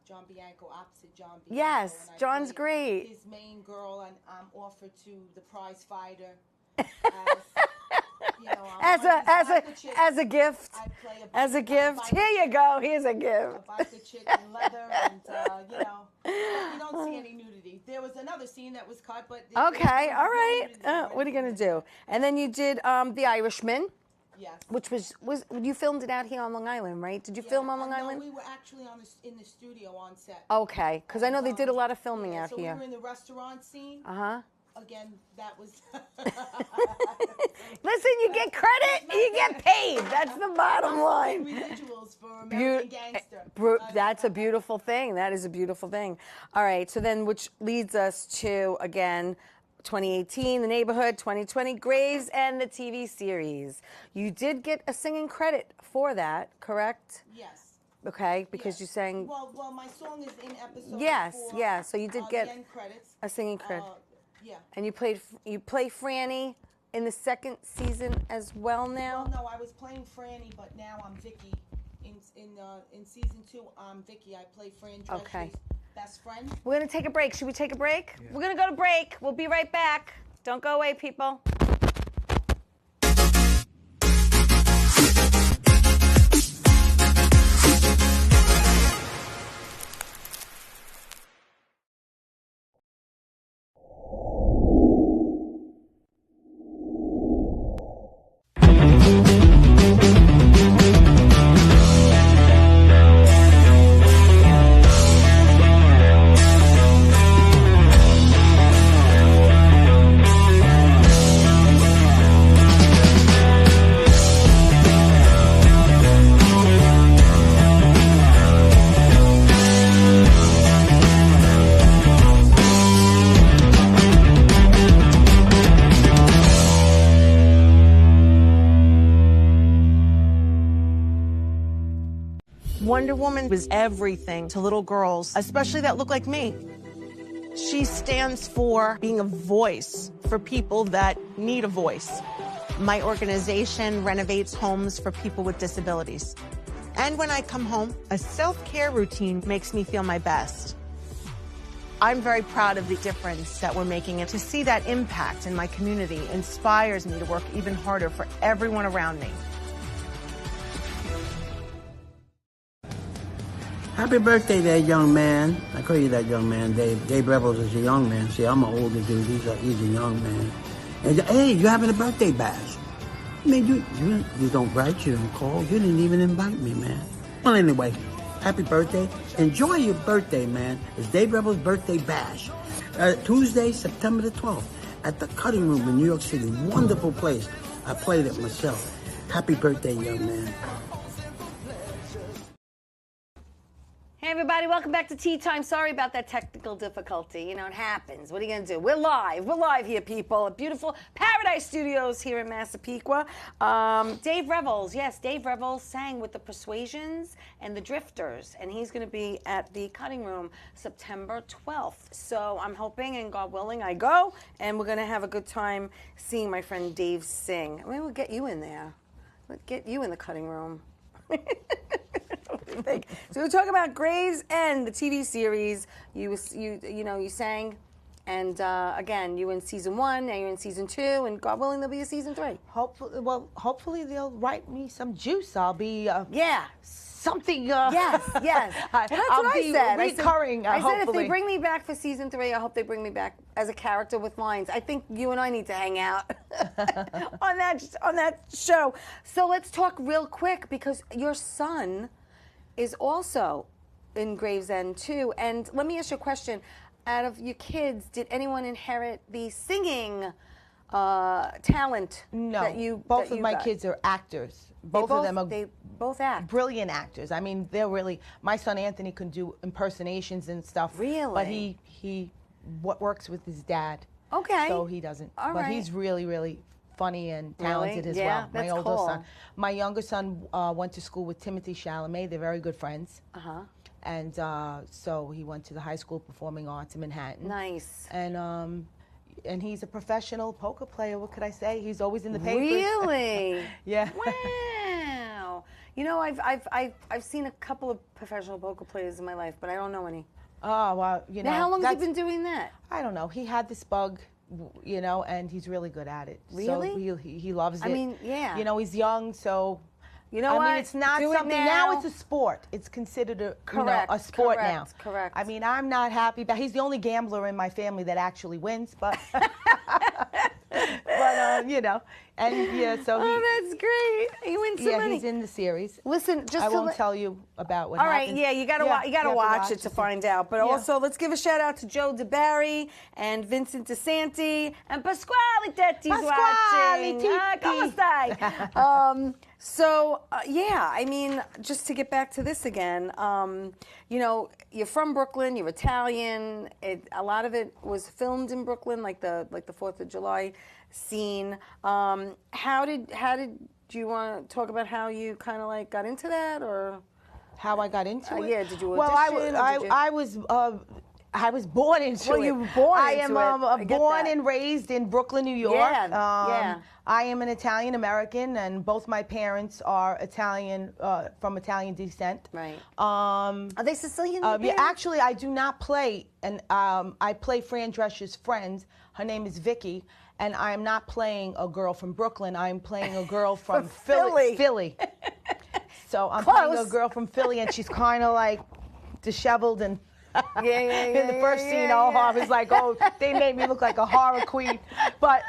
Speaker 3: John Bianco, opposite John Bianco.
Speaker 2: Yes,
Speaker 3: and I
Speaker 2: John's
Speaker 3: played
Speaker 2: great.
Speaker 3: His main girl, and I'm offered to the prize fighter
Speaker 2: as a gift.
Speaker 3: I play
Speaker 2: As a gift. Here you go. Here's a gift.
Speaker 3: A biker chick in leather, and but you don't see any nudity. There was another scene that was cut, but
Speaker 2: Okay, all right. What are you gonna do? And then you did The Irishman.
Speaker 3: Yes.
Speaker 2: Which was you filmed it out here on Long Island, right? Did you film on Long Island?
Speaker 3: No, we were actually in the studio on set.
Speaker 2: Okay, because I know they did a lot of filming out
Speaker 3: so
Speaker 2: here.
Speaker 3: we were in the restaurant scene.
Speaker 2: Uh-huh.
Speaker 3: again, that was.
Speaker 2: Listen, you get credit, you get paid. That's the bottom line.
Speaker 3: Residuals for American Gangster.
Speaker 2: That's a beautiful thing. That is a beautiful thing. All right, so then which leads us to, again, 2018, The Neighborhood, 2020, Graves, and the TV series. You did get a singing credit for that, correct?
Speaker 3: Yes.
Speaker 2: Okay, because
Speaker 3: Yes.
Speaker 2: you sang.
Speaker 3: Well, my song is in episode.
Speaker 2: Yes,
Speaker 3: 4,
Speaker 2: yeah. So you did get
Speaker 3: end credits.
Speaker 2: a singing credit.
Speaker 3: Yeah.
Speaker 2: And you play Franny in the second season as well now.
Speaker 3: Well, no, I was playing Franny, but now I'm Vicky. In season 2, I'm Vicky. I play Fran Drescher's
Speaker 2: Okay.
Speaker 3: best friend.
Speaker 2: We're gonna take a break. Should we take a break? Yeah. We're gonna go to break. We'll be right back. Don't go away, people.
Speaker 5: Wonder Woman was everything to little girls, especially that look like me. She stands for being a voice for people that need a voice. My organization renovates homes for people with disabilities. And when I come home, a self-care routine makes me feel my best. I'm very proud of the difference that we're making, and to see that impact in my community inspires me to work even harder for everyone around me.
Speaker 4: Happy birthday, that young man. I call you that young man, Dave. Dave Rebels is a young man. See, I'm an older dude. He's a young man. And hey, you having a birthday bash? I mean, you don't write, you don't call. You didn't even invite me, man. Well, anyway, happy birthday. Enjoy your birthday, man. It's Dave Rebels' birthday bash. Tuesday, September the 12th, at the Cutting Room in New York City. Wonderful place. I played it myself. Happy birthday, young man.
Speaker 2: Hey everybody, welcome back to Tea Time. Sorry about that technical difficulty. You know, it happens. What are you going to do? We're live. We're live here, people, at beautiful Paradise Studios here in Massapequa. Dave Revels, yes, Dave Revels sang with the Persuasions and the Drifters, and he's going to be at the Cutting Room September 12th. So I'm hoping, and God willing, I go, and we're going to have a good time seeing my friend Dave sing. I mean, we'll get you in there. We'll get you in the Cutting Room. So we're talking about Graves and the TV series. You sang, and again, you were in season 1, now you're in season 2, and God willing, there'll be a season 3.
Speaker 3: Hopefully they'll write me some juice. I'll be something.
Speaker 2: Yes. Well, that's what I said.
Speaker 3: Recurring.
Speaker 2: I said if
Speaker 3: hopefully
Speaker 2: they bring me back for season 3, I hope they bring me back as a character with lines. I think you and I need to hang out on that show. So let's talk real quick, because your son is also in Gravesend too. And let me ask you a question. Out of your kids, did anyone inherit the singing talent?
Speaker 3: No. Both of my kids are actors. Both of them are
Speaker 2: they both act.
Speaker 3: Brilliant actors. I mean, they're really. My son Anthony can do impersonations and stuff.
Speaker 2: Really?
Speaker 3: But he works with his dad.
Speaker 2: Okay.
Speaker 3: So he doesn't.
Speaker 2: All
Speaker 3: but
Speaker 2: right.
Speaker 3: he's really funny and talented as
Speaker 2: Yeah,
Speaker 3: well.
Speaker 2: that's
Speaker 3: My older
Speaker 2: cool.
Speaker 3: son. My younger son went to school with Timothy Chalamet. They're very good friends. And so he went to the High School of Performing Arts in Manhattan.
Speaker 2: Nice.
Speaker 3: And he's a professional poker player. What could I say? He's always in the papers.
Speaker 2: Really?
Speaker 3: Yeah.
Speaker 2: Wow. You know, I've seen a couple of professional poker players in my life, but I don't know any.
Speaker 3: Oh, well, you know.
Speaker 2: Now, how long has he been doing that?
Speaker 3: I don't know. He had this bug, you know, and he's really good at it.
Speaker 2: Really?
Speaker 3: So he loves it.
Speaker 2: I mean, yeah.
Speaker 3: You know, he's young, so.
Speaker 2: You know what?
Speaker 3: I mean, it's not
Speaker 2: Do it
Speaker 3: something. Now it's a sport. It's considered a sport now.
Speaker 2: Correct.
Speaker 3: I mean, I'm not happy, but he's the only gambler in my family that actually wins. But, you know, and yeah, so
Speaker 2: that's great. You win so many.
Speaker 3: he's in the series.
Speaker 2: Listen, just
Speaker 3: I
Speaker 2: to
Speaker 3: won't tell you about what
Speaker 2: All right,
Speaker 3: happens.
Speaker 2: yeah, you gotta
Speaker 3: Yeah,
Speaker 2: you gotta
Speaker 3: have
Speaker 2: watch it to find out. But
Speaker 3: Yeah.
Speaker 2: also, let's give a shout out to Joe DeBarry and Vincent DeSanti and Pasquale Tetti's
Speaker 3: Pasquale
Speaker 2: watching.
Speaker 3: Tetti.
Speaker 2: Come stai? Yeah, I mean, just to get back to this again, you know, you're from Brooklyn, you're Italian. A lot of it was filmed in Brooklyn, like the 4th of July scene. How did you want to talk about how you kind of like got into that, or
Speaker 3: How I got into it?
Speaker 2: yeah, did you audition?
Speaker 3: Well, I was born into it.
Speaker 2: Well, you were born
Speaker 3: I
Speaker 2: into
Speaker 3: am
Speaker 2: it. I get
Speaker 3: born
Speaker 2: that.
Speaker 3: and raised in Brooklyn, New York.
Speaker 2: Yeah, yeah.
Speaker 3: I am an Italian American, and both my parents are Italian, from Italian descent.
Speaker 2: Right. Are they Sicilian?
Speaker 3: Yeah, actually, I do not play, and I play Fran Drescher's friend. Her name is Vicky, and I am not playing a girl from Brooklyn. I am playing a girl from Philly. So I'm playing a girl from Philly, and she's kind of like disheveled and. In the first scene, I was like, oh, they made me look like a horror queen. But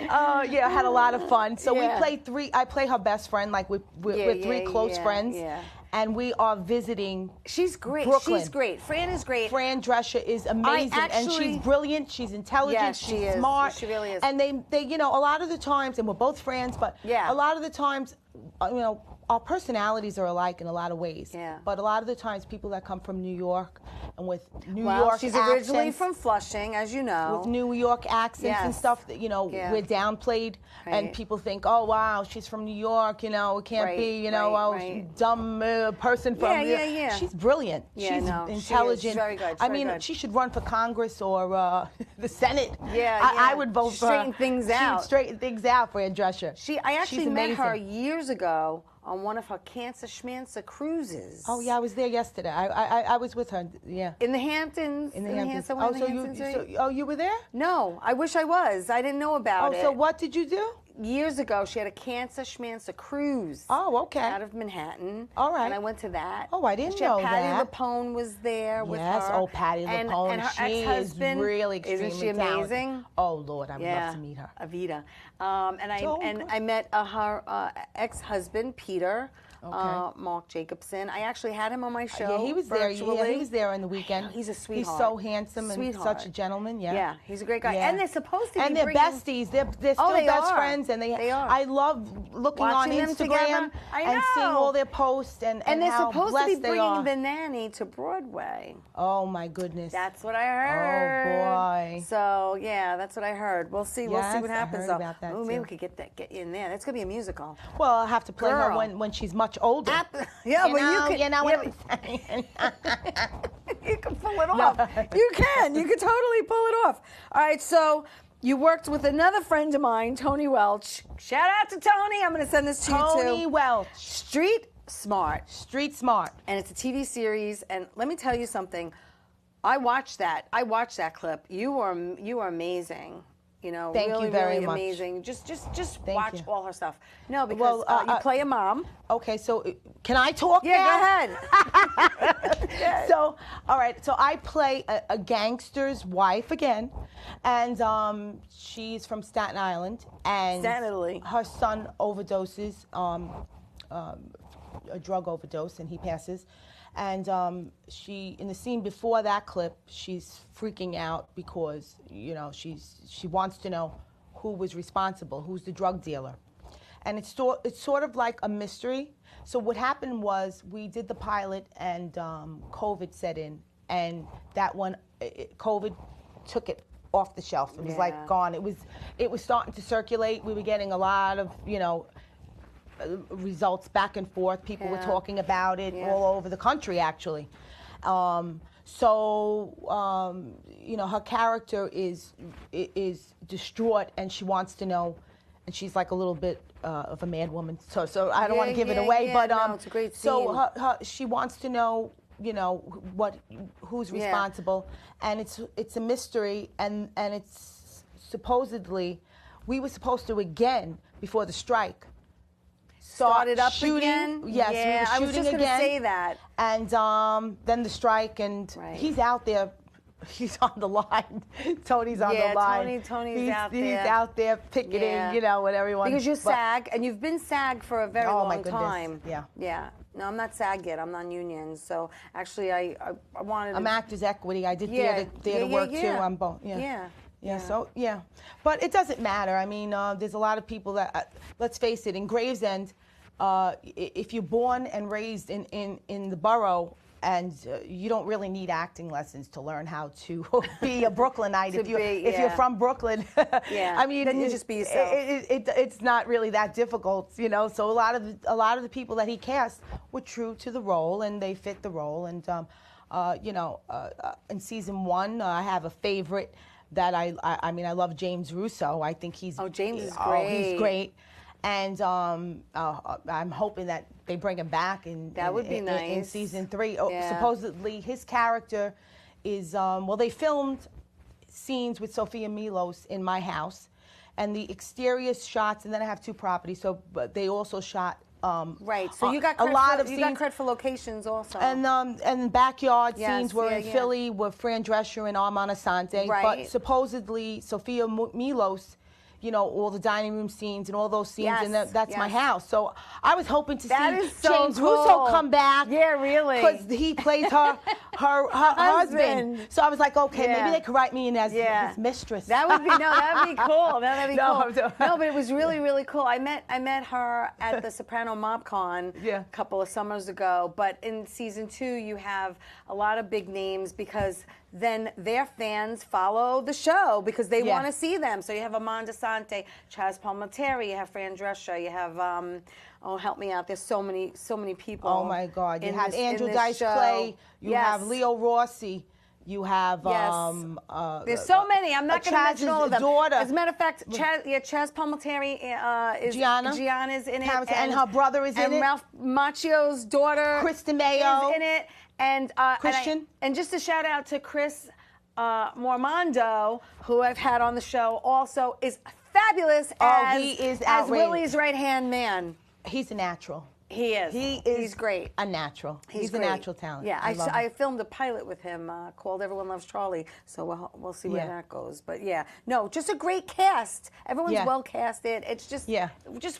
Speaker 3: yeah, I had a lot of fun. So we played I play her best friend, like we're three close friends. Yeah. And we are visiting.
Speaker 2: She's great.
Speaker 3: Brooklyn.
Speaker 2: She's great. Fran is great.
Speaker 3: Fran Drescher is amazing, and she's brilliant. She's intelligent.
Speaker 2: Yes, she is.
Speaker 3: Smart.
Speaker 2: She really is.
Speaker 3: And they, you know, a lot of the times, and we're both friends, but a lot of the times, you know, our personalities are alike in a lot of ways.
Speaker 2: Yeah.
Speaker 3: But a lot of the times, people that come from New York and with New
Speaker 2: Well,
Speaker 3: York
Speaker 2: she's
Speaker 3: accents,
Speaker 2: originally from Flushing, as you know.
Speaker 3: with New York accents and stuff, that, you know, we're downplayed, and people think, oh wow, she's from New York, you know, it can't be, you know, dumb person from New York. She's brilliant. She's intelligent.
Speaker 2: She's very good.
Speaker 3: I mean, she should run for Congress or the Senate.
Speaker 2: Yeah,
Speaker 3: I would vote for her.
Speaker 2: Straighten things out.
Speaker 3: She'd straighten things out, Fran Drescher.
Speaker 2: I actually
Speaker 3: She's
Speaker 2: met her
Speaker 3: amazing.
Speaker 2: years ago on one of her Cancer Schmancer cruises.
Speaker 3: Oh yeah, I was there yesterday. I was with her. Yeah.
Speaker 2: In the Hamptons.
Speaker 3: In the Hamptons.
Speaker 2: Oh, so
Speaker 3: you were there?
Speaker 2: No, I wish I was. I didn't know about it.
Speaker 3: Oh, so what did you do?
Speaker 2: Years ago, she had a Cancer Schmancer cruise.
Speaker 3: Oh, okay.
Speaker 2: Out of Manhattan.
Speaker 3: All right.
Speaker 2: And I went to that.
Speaker 3: Oh, I didn't know
Speaker 2: Patty
Speaker 3: that.
Speaker 2: Lapone was there with her.
Speaker 3: Yes, oh, Patty Lapone.
Speaker 2: And her
Speaker 3: she is
Speaker 2: ex-husband.
Speaker 3: really extremely
Speaker 2: Isn't she amazing?
Speaker 3: talented. Oh, Lord, I would love to meet her.
Speaker 2: Avita. I met her ex-husband, Peter. Mark Jacobson. I actually had him on my show.
Speaker 3: Yeah, he was
Speaker 2: virtually.
Speaker 3: there. Yeah, he was there on the weekend.
Speaker 2: He's a sweetheart.
Speaker 3: He's so handsome and such a gentleman. Yeah.
Speaker 2: Yeah, he's a great guy.
Speaker 3: Yeah.
Speaker 2: And they're supposed to be
Speaker 3: and they're besties. They're still
Speaker 2: they
Speaker 3: best
Speaker 2: are.
Speaker 3: friends, and they
Speaker 2: are.
Speaker 3: I love looking
Speaker 2: Watching
Speaker 3: on
Speaker 2: them
Speaker 3: Instagram
Speaker 2: together. I
Speaker 3: and
Speaker 2: know.
Speaker 3: seeing all their posts and
Speaker 2: they're
Speaker 3: how
Speaker 2: supposed to
Speaker 3: blessed
Speaker 2: be
Speaker 3: they are.
Speaker 2: bringing The Nanny to Broadway.
Speaker 3: Oh my goodness.
Speaker 2: That's what I heard.
Speaker 3: Oh boy.
Speaker 2: So yeah, that's what I heard. We'll see. We'll see what happens.
Speaker 3: I heard about that
Speaker 2: Oh, maybe
Speaker 3: too.
Speaker 2: we could get you in there. That's gonna be a musical.
Speaker 3: Well, I'll have to play her
Speaker 2: Girl.
Speaker 3: when she's much older.
Speaker 2: Yeah,
Speaker 3: you
Speaker 2: but
Speaker 3: know,
Speaker 2: you can.
Speaker 3: you know
Speaker 2: yeah,
Speaker 3: what I'm saying.
Speaker 2: you can pull it off. You can. You can totally pull it off. All right, so you worked with another friend of mine, Tony Welch. Shout out to Tony. I'm going to send this to you too.
Speaker 3: Tony Welch.
Speaker 2: Street Smart.
Speaker 3: Street Smart.
Speaker 2: And it's a TV series. And let me tell you something. I watched that clip. You are amazing. You know,
Speaker 3: Thank
Speaker 2: really,
Speaker 3: you very
Speaker 2: really
Speaker 3: much.
Speaker 2: amazing. Just
Speaker 3: Thank
Speaker 2: watch
Speaker 3: you.
Speaker 2: all her stuff. No, because you play a mom.
Speaker 3: Okay, so can I talk now?
Speaker 2: Yeah, go ahead.
Speaker 3: So, all right, so I play a gangster's wife again, and she's from Staten Island, and
Speaker 2: Staten Italy.
Speaker 3: Her son overdoses, a drug overdose, and he passes. And she, in the scene before that clip, she's freaking out because, you know, she wants to know who was responsible, who's the drug dealer. And it's sort of like a mystery. So what happened was we did the pilot, and COVID set in, and that one, COVID took it off the shelf. It was like gone. It was starting to circulate. We were getting a lot of, you know, results back and forth. People were talking about it all over the country, actually. You know, her character is distraught, and she wants to know, and she's like a little bit of a mad woman. So I don't want to give it away, but
Speaker 2: no, it's a great scene.
Speaker 3: so she wants to know, you know, who's responsible, and it's a mystery, and it's supposedly we were supposed to again before the strike.
Speaker 2: Started up
Speaker 3: shooting.
Speaker 2: again?
Speaker 3: Yes,
Speaker 2: Yeah,
Speaker 3: we were shooting
Speaker 2: I was just going to
Speaker 3: again.
Speaker 2: say that.
Speaker 3: And then the strike, and he's out there He's on the line. Tony's on the line.
Speaker 2: Tony's out there.
Speaker 3: He's out there picketing, you know, with everyone.
Speaker 2: Because you're SAG, and you've been SAG for a very long time.
Speaker 3: Yeah.
Speaker 2: Yeah. No, I'm not SAG yet. I'm non-union. So actually, I wanted.
Speaker 3: I'm Actors Equity. I did theater work too. I'm both. Yeah. So but it doesn't matter. I mean, there's a lot of people that. Let's face it. In Gravesend, if you're born and raised in the borough, and you don't really need acting lessons to learn how to be a Brooklynite. if you're from Brooklyn, I mean,
Speaker 2: then you just be yourself.
Speaker 3: It's not really that difficult, you know. So a lot of the people that he cast were true to the role, and they fit the role. And you know, in season 1, I have a favorite that I mean, I love James Russo. I think he's
Speaker 2: James is great.
Speaker 3: Oh, he's great. And I'm hoping that they bring him back in season 3. Supposedly his character is well, they filmed scenes with Sophia Milos in my house, and the exterior shots, and then I have 2 properties, so but they also shot
Speaker 2: right. So you got cred got cred for locations also.
Speaker 3: And backyard scenes were in Philly with Fran Drescher and Armand Asante.
Speaker 2: Right.
Speaker 3: But supposedly Sophia Milos, you know, all the dining room scenes and all those scenes, and that's my house. So I was hoping to see James Russo come back.
Speaker 2: Yeah, really.
Speaker 3: Because he plays her husband. So I was like, okay, maybe they could write me in as his mistress.
Speaker 2: That would be that'd be cool. That'd be cool. No, but it was really, really cool. I met her at the Soprano Mob Con a couple of summers ago. But in season 2, you have a lot of big names because then their fans follow the show because they want to see them. So you have Armand Asante, Chaz Palminteri, you have Fran Drescher, you have oh, help me out. There's so many people.
Speaker 3: Oh my God! You have Andrew Dice Clay. You have Leo Rossi. You have
Speaker 2: there's so many. I'm not going to mention all of them.
Speaker 3: Daughter.
Speaker 2: As a matter of fact, Chaz Palminteri is Gianna's in it,
Speaker 3: and her brother is in it.
Speaker 2: And Ralph Macchio's daughter,
Speaker 3: Kristen Mayo,
Speaker 2: is in it. And
Speaker 3: Christian.
Speaker 2: And just a shout out to Chris Mormando, who I've had on the show, also is fabulous as Willie's right-hand man.
Speaker 3: He's a natural.
Speaker 2: He is. He's great.
Speaker 3: A natural. He's a
Speaker 2: great.
Speaker 3: natural talent.
Speaker 2: Yeah, I filmed a pilot with him called Everyone Loves Charlie, so we'll see where that goes. But yeah, no, just a great cast. Everyone's well casted. It's just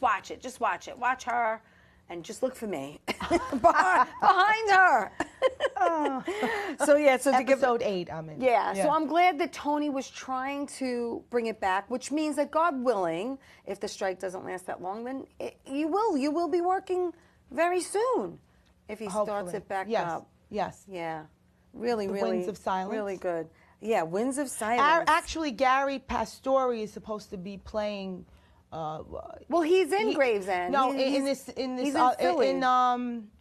Speaker 2: watch it. Just watch it. Watch her. And just look for me behind her. So
Speaker 3: episode 8, I'm in.
Speaker 2: So I'm glad that Tony was trying to bring it back, which means that God willing, if the strike doesn't last that long, then you will be working very soon if he starts it back up.
Speaker 3: Yes.
Speaker 2: Yeah. Really.
Speaker 3: Winds of Silence.
Speaker 2: Really good. Yeah, Winds of Silence.
Speaker 3: Actually, Gary Pastore is supposed to be playing.
Speaker 2: Well, he's in Gravesend.
Speaker 3: No, he's in Philly.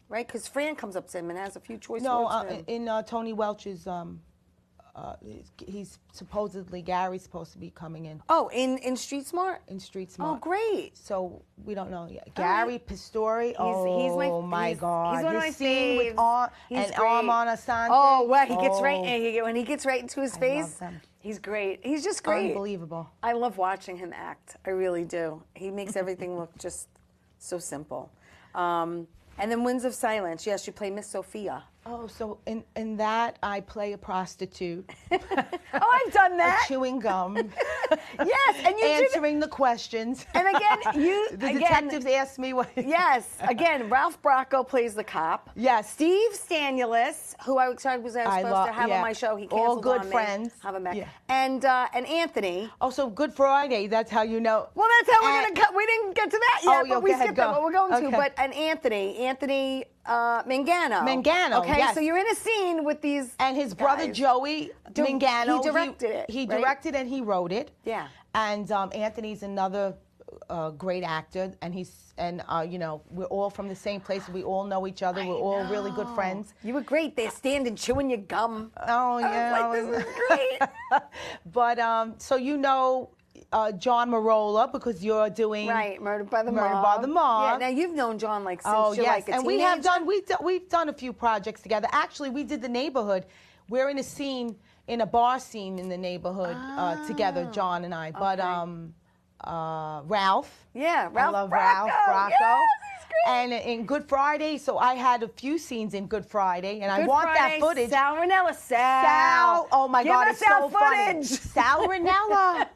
Speaker 2: Right, because Fran comes up to him and has a few choice words for him.
Speaker 3: In Tony Welch's, he's supposedly Gary's supposed to be coming in.
Speaker 2: Oh, in Street Smart?
Speaker 3: In Street Smart.
Speaker 2: Oh, great.
Speaker 3: So we don't know yet. Gary Pastore. He's my God.
Speaker 2: He's one of my faves.
Speaker 3: And Armand Asante.
Speaker 2: Oh, well, he gets when he gets right into his face. He's great. He's just great.
Speaker 3: Unbelievable.
Speaker 2: I love watching him act. I really do. He makes everything look just so simple. And then Winds of Silence. Yes, you play Miss Sophia.
Speaker 3: Oh, so in that I play a prostitute.
Speaker 2: Oh, I've done that.
Speaker 3: Chewing gum.
Speaker 2: Yes, and you
Speaker 3: answering the questions.
Speaker 2: And again,
Speaker 3: the detectives asked me what.
Speaker 2: Yes, again, Ralph Bracco plays the cop.
Speaker 3: Yes.
Speaker 2: Steve Stanulus, who I was supposed to have on my show, he canceled
Speaker 3: all good
Speaker 2: on me.
Speaker 3: friends.
Speaker 2: Have him back. Yeah. And Anthony.
Speaker 3: Oh, so Good Friday. That's how you know.
Speaker 2: Well, that's how we're gonna cut. We didn't get to that yet, but we skipped that. But we're going to. But Anthony Mignano.
Speaker 3: Mignano.
Speaker 2: Okay, so you're in a scene with these
Speaker 3: and his brother Joey Mignano.
Speaker 2: He directed it.
Speaker 3: He directed and he wrote it.
Speaker 2: Yeah.
Speaker 3: And Anthony's another great actor, and you know, we're all from the same place. We all know each other. We're all really good friends.
Speaker 2: You were great. They're standing chewing your gum.
Speaker 3: Oh yeah.
Speaker 2: I was like, this is great.
Speaker 3: But so you know. John Marola, because you're doing
Speaker 2: Murder by the
Speaker 3: Mob.
Speaker 2: Yeah, now you've known John since you're like a
Speaker 3: and
Speaker 2: teenager.
Speaker 3: we've done a few projects together. Actually, we did The Neighborhood. We're in a scene in a bar scene in The Neighborhood together, John and I. But Ralph.
Speaker 2: Yeah, Ralph.
Speaker 3: I love
Speaker 2: Bracco.
Speaker 3: Ralph Bracco.
Speaker 2: Yes, he's
Speaker 3: And in Good Friday, so I had a few scenes in Good Friday, and I
Speaker 2: Good
Speaker 3: want
Speaker 2: Friday,
Speaker 3: that footage.
Speaker 2: Sal Ranella.
Speaker 3: Sal, oh my
Speaker 2: Give
Speaker 3: God,
Speaker 2: us
Speaker 3: it's so
Speaker 2: that
Speaker 3: funny.
Speaker 2: footage.
Speaker 3: Sal Ranella,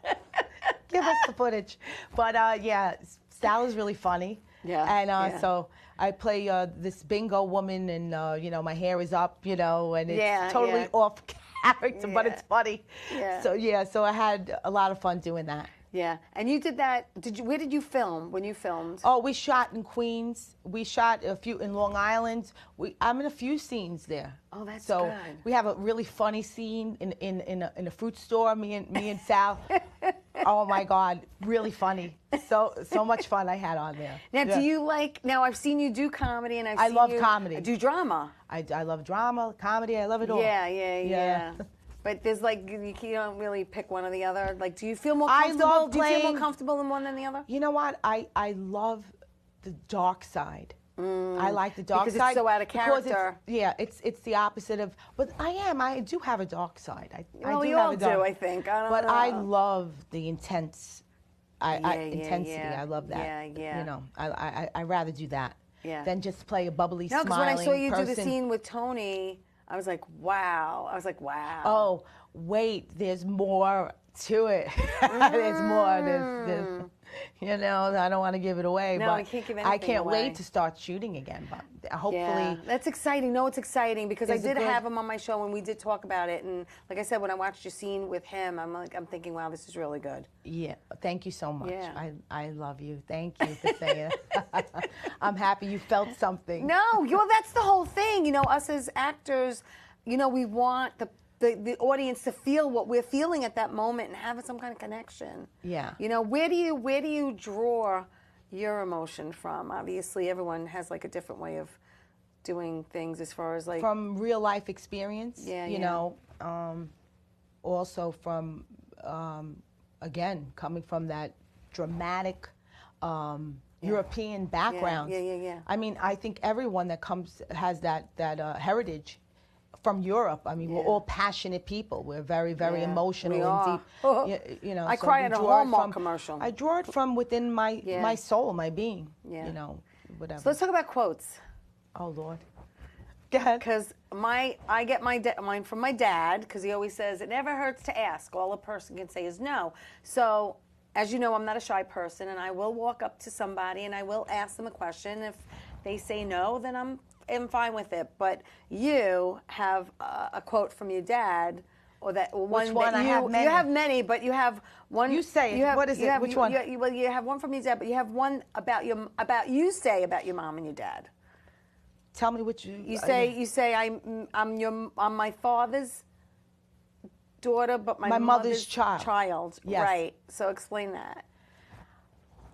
Speaker 3: give us the footage. But yeah, Sal is really funny.
Speaker 2: Yeah,
Speaker 3: And
Speaker 2: yeah.
Speaker 3: so I play this bingo woman, and you know, my hair is up, you know, and it's totally off character, but it's funny.
Speaker 2: Yeah.
Speaker 3: So yeah, so I had a lot of fun doing that.
Speaker 2: Yeah, and you did that. Where did you film when you filmed?
Speaker 3: Oh, we shot in Queens. We shot a few in Long Island. I'm in a few scenes there.
Speaker 2: Oh, that's
Speaker 3: so
Speaker 2: good.
Speaker 3: We have a really funny scene in a fruit store. Me and Sal. Oh my God, really funny. So much fun I had on there.
Speaker 2: Now, do you like? Now, I've seen you do comedy, and
Speaker 3: I love comedy.
Speaker 2: Do drama.
Speaker 3: I love drama, comedy. I love it all.
Speaker 2: Yeah. But there's like you don't really pick one or the other. Like, do you feel more
Speaker 3: I
Speaker 2: comfortable?
Speaker 3: love
Speaker 2: Do you feel more
Speaker 3: playing-
Speaker 2: comfortable in one than the other?
Speaker 3: You know what? I love the dark side. I like the dark
Speaker 2: Because
Speaker 3: side.
Speaker 2: it's so out of
Speaker 3: because
Speaker 2: character.
Speaker 3: It's the opposite of. But I do have a dark side. I
Speaker 2: Well,
Speaker 3: do
Speaker 2: we
Speaker 3: have
Speaker 2: all
Speaker 3: a dark,
Speaker 2: do, I think. I don't
Speaker 3: But
Speaker 2: know.
Speaker 3: I love the intense. Intensity.
Speaker 2: yeah.
Speaker 3: I love that.
Speaker 2: Yeah.
Speaker 3: You know, I rather do that than just play a bubbly,
Speaker 2: No, because
Speaker 3: smiling
Speaker 2: when I saw you do the
Speaker 3: person.
Speaker 2: scene with Tony, I was like, wow.
Speaker 3: Oh, wait, there's more to it. There's more. There's, you know, I don't want to give it away.
Speaker 2: No,
Speaker 3: but
Speaker 2: we can't give
Speaker 3: I
Speaker 2: anything
Speaker 3: can't
Speaker 2: away.
Speaker 3: wait to start shooting again. But hopefully,
Speaker 2: Yeah, that's exciting. No, it's exciting because I
Speaker 3: Is it
Speaker 2: did
Speaker 3: good?
Speaker 2: have him on my show and we did talk about it. And like I said, when I watched your scene with him, I'm thinking, wow, this is really good.
Speaker 3: yeah. Thank you so much.
Speaker 2: Yeah.
Speaker 3: I love you. Thank you for saying it. I'm happy you felt something.
Speaker 2: No, well, that's the whole thing. You know, us as actors, you know, we want the audience to feel what we're feeling at that moment and have some kind of connection.
Speaker 3: Yeah.
Speaker 2: You know, where do you draw your emotion from? Obviously, everyone has like a different way of doing things as far as like
Speaker 3: From real life experience.
Speaker 2: Yeah,
Speaker 3: You
Speaker 2: yeah.
Speaker 3: know, also from again coming from that dramatic European background.
Speaker 2: Yeah.
Speaker 3: I mean, I think everyone that has that heritage from Europe. I mean, we're all passionate people. We're very, very
Speaker 2: Yeah,
Speaker 3: emotional
Speaker 2: we
Speaker 3: and
Speaker 2: are.
Speaker 3: deep. You know,
Speaker 2: I
Speaker 3: so
Speaker 2: cry
Speaker 3: we
Speaker 2: at a
Speaker 3: draw it
Speaker 2: Hallmark
Speaker 3: from-
Speaker 2: commercial.
Speaker 3: I draw it from within my soul, my being.
Speaker 2: Yeah.
Speaker 3: You know, whatever.
Speaker 2: So let's talk about quotes.
Speaker 3: Oh Lord. Go ahead.
Speaker 2: Because I get mine from my dad because he always says it never hurts to ask. All a person can say is no. So as you know, I'm not a shy person, and I will walk up to somebody and I will ask them a question. If they say no, then I'm fine with it. But you have a quote from your dad, or that one.
Speaker 3: Which one?
Speaker 2: That
Speaker 3: I have many.
Speaker 2: You have many, but you have one.
Speaker 3: You say it. What is it? Which one?
Speaker 2: Well, you have one from your dad, but you have one about your mom and your dad.
Speaker 3: Tell me what you.
Speaker 2: You say I'm my father's daughter, but my
Speaker 3: mother's child. Yes.
Speaker 2: Right. So explain that.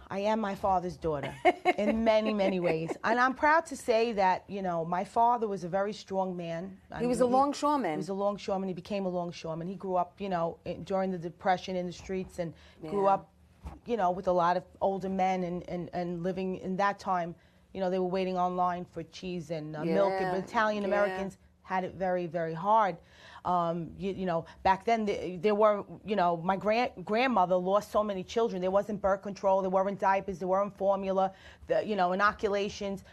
Speaker 3: I am my father's daughter in many, many ways. And I'm proud to say that, you know, my father was a very strong man.
Speaker 2: He was a longshoreman.
Speaker 3: He was a longshoreman. He became a longshoreman. He grew up, you know, during the Depression in the streets and grew up, you know, with a lot of older men and living in that time. You know, they were waiting online for cheese and milk. And Italian Americans had it very, very hard. You know, back then there were, you know, my grandmother lost so many children. There wasn't birth control. There weren't diapers. There weren't formula. You know, inoculations.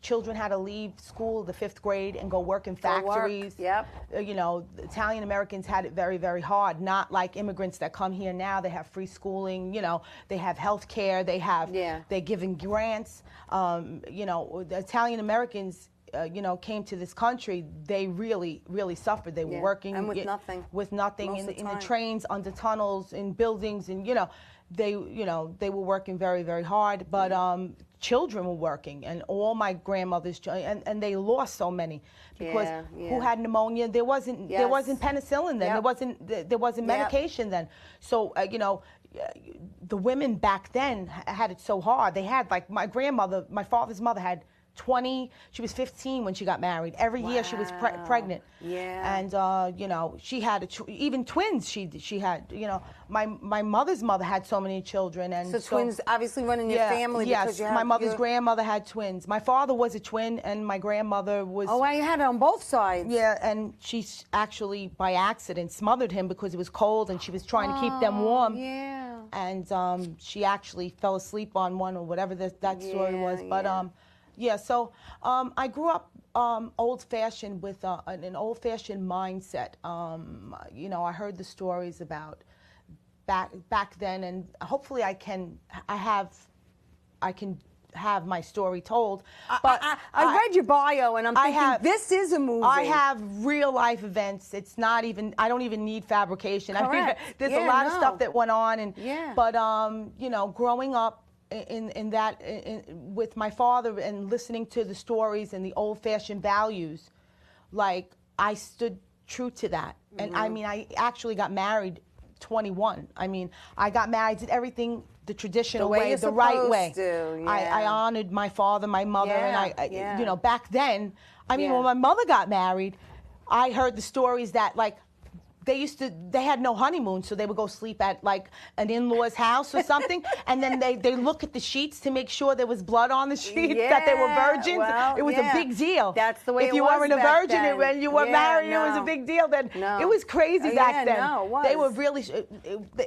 Speaker 3: Children had to leave school, the 5th grade, and go work in factories.
Speaker 2: Yep.
Speaker 3: You know, the Italian Americans had it very, very hard. Not like immigrants that come here now. They have free schooling. You know, they have health care. They're giving grants. You know, the Italian Americans. You know, came to this country, they really, really suffered. They were working
Speaker 2: and with nothing.
Speaker 3: With nothing
Speaker 2: Most of
Speaker 3: in
Speaker 2: the
Speaker 3: the
Speaker 2: time.
Speaker 3: trains, under tunnels, in buildings, and you know, they were working very, very hard. But children were working, and all my grandmothers, and they lost so many because who had pneumonia? There wasn't penicillin then. There wasn't medication then. So you know. The women back then had it so hard. They had, like, my grandmother, my father's mother had 20, she was 15 when she got married. Every year she was pregnant.
Speaker 2: Yeah.
Speaker 3: And, you know, she had, even twins she had, you know. My mother's mother had so many children. And
Speaker 2: So twins obviously run in your family because you have...
Speaker 3: my mother's grandmother had twins. My father was a twin and my grandmother was...
Speaker 2: Oh, wow, you had it on both sides.
Speaker 3: Yeah, and she actually, by accident, smothered him because it was cold and she was trying to keep them warm.
Speaker 2: Yeah.
Speaker 3: and she actually fell asleep on one or whatever that story was. But yeah, so I grew up old-fashioned with an old-fashioned mindset. You know, I heard the stories about back then, and hopefully I can have my story told. But
Speaker 2: I read your bio, and I'm thinking this is a movie.
Speaker 3: I have real life events. It's not even. I don't even need fabrication.
Speaker 2: Correct.
Speaker 3: I mean, there's a lot of stuff that went on, and but you know, growing up with my father and listening to the stories and the old-fashioned values, like I stood true to that. And I mean, I actually got married 21. I mean, I got married, did everything the traditional way, the right way. I honored my father, my mother, and you know, back then, I mean, when my mother got married, I heard the stories that, like, they had no honeymoon, so they would go sleep at like an in-law's house or something, and then they look at the sheets to make sure there was blood on the sheets, that they were virgins.
Speaker 2: Well,
Speaker 3: it was a big deal.
Speaker 2: That's the way
Speaker 3: if you weren't a virgin and when you were married, it was a big deal. Then it was crazy back then.
Speaker 2: It was.
Speaker 3: They were really.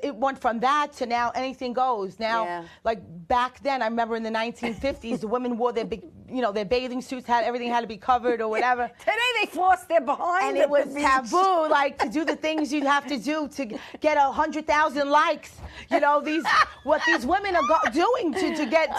Speaker 3: It went from that to now anything goes. Now, like back then, I remember in the 1950s, the women wore their big, you know, their bathing suits, everything had to be covered or whatever.
Speaker 2: Today they floss their behind,
Speaker 3: and it was taboo, like to do the things you'd have to do to get 100,000 likes. You know, what these women are doing to get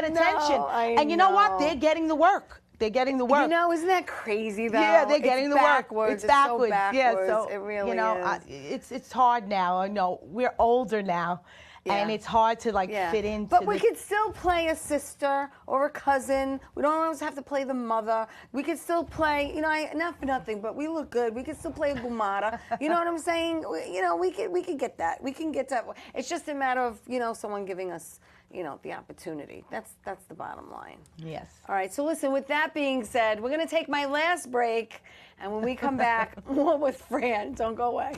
Speaker 3: attention. And you know what? They're getting the work. They're getting the work.
Speaker 2: You know, isn't that crazy though?
Speaker 3: Yeah, they're getting the work.
Speaker 2: It's backwards.
Speaker 3: Yeah, so
Speaker 2: it really
Speaker 3: you know,
Speaker 2: is.
Speaker 3: It's hard now. I know we're older now. And it's hard to like fit into.
Speaker 2: But we could still play a sister or a cousin. We don't always have to play the mother. We could still play, you know, not for nothing, but we look good. We could still play a gumata. You know what I'm saying? You know, we could get that. We can get that. It's just a matter of, you know, someone giving us, you know, the opportunity. That's the bottom line.
Speaker 3: Yes.
Speaker 2: All right. So listen, with that being said, we're going to take my last break. And when we come back, more with Fran. Don't go away.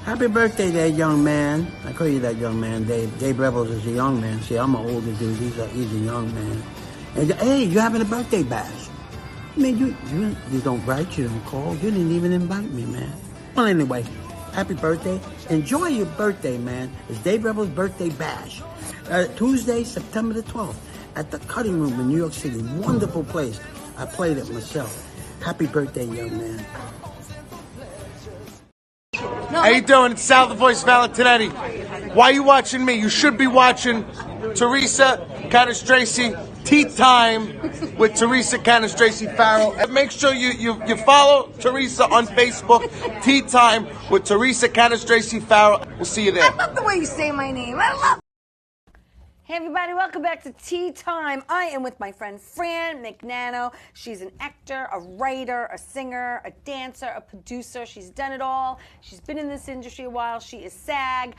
Speaker 4: Happy birthday there, young man. I call you that young man, Dave. Dave Rebels is a young man. See, I'm an older dude. He's a young man. And, hey, you're having a birthday bash. I mean, you don't write, you don't call. You didn't even invite me, man. Well, anyway, happy birthday. Enjoy your birthday, man. It's Dave Rebels' birthday bash. Tuesday, September the 12th, at the Cutting Room in New York City. Wonderful place. I played it myself. Happy birthday, young man.
Speaker 6: How you doing? It's Sal, the voice of Valentinetti. Why are you watching me? You should be watching Theresa, Cannistrasi, Tea Time with Theresa, Cannistrasi, Farell. And make sure you follow Theresa on Facebook, Tea Time with Theresa, Cannistrasi, Farell. We'll see you there.
Speaker 2: I love the way you say my name. I love. Hey everybody, welcome back to Tea Time. I am with my friend Fran Mignano. She's an actor, a writer, a singer, a dancer, a producer. She's done it all. She's been in this industry a while. She is SAG.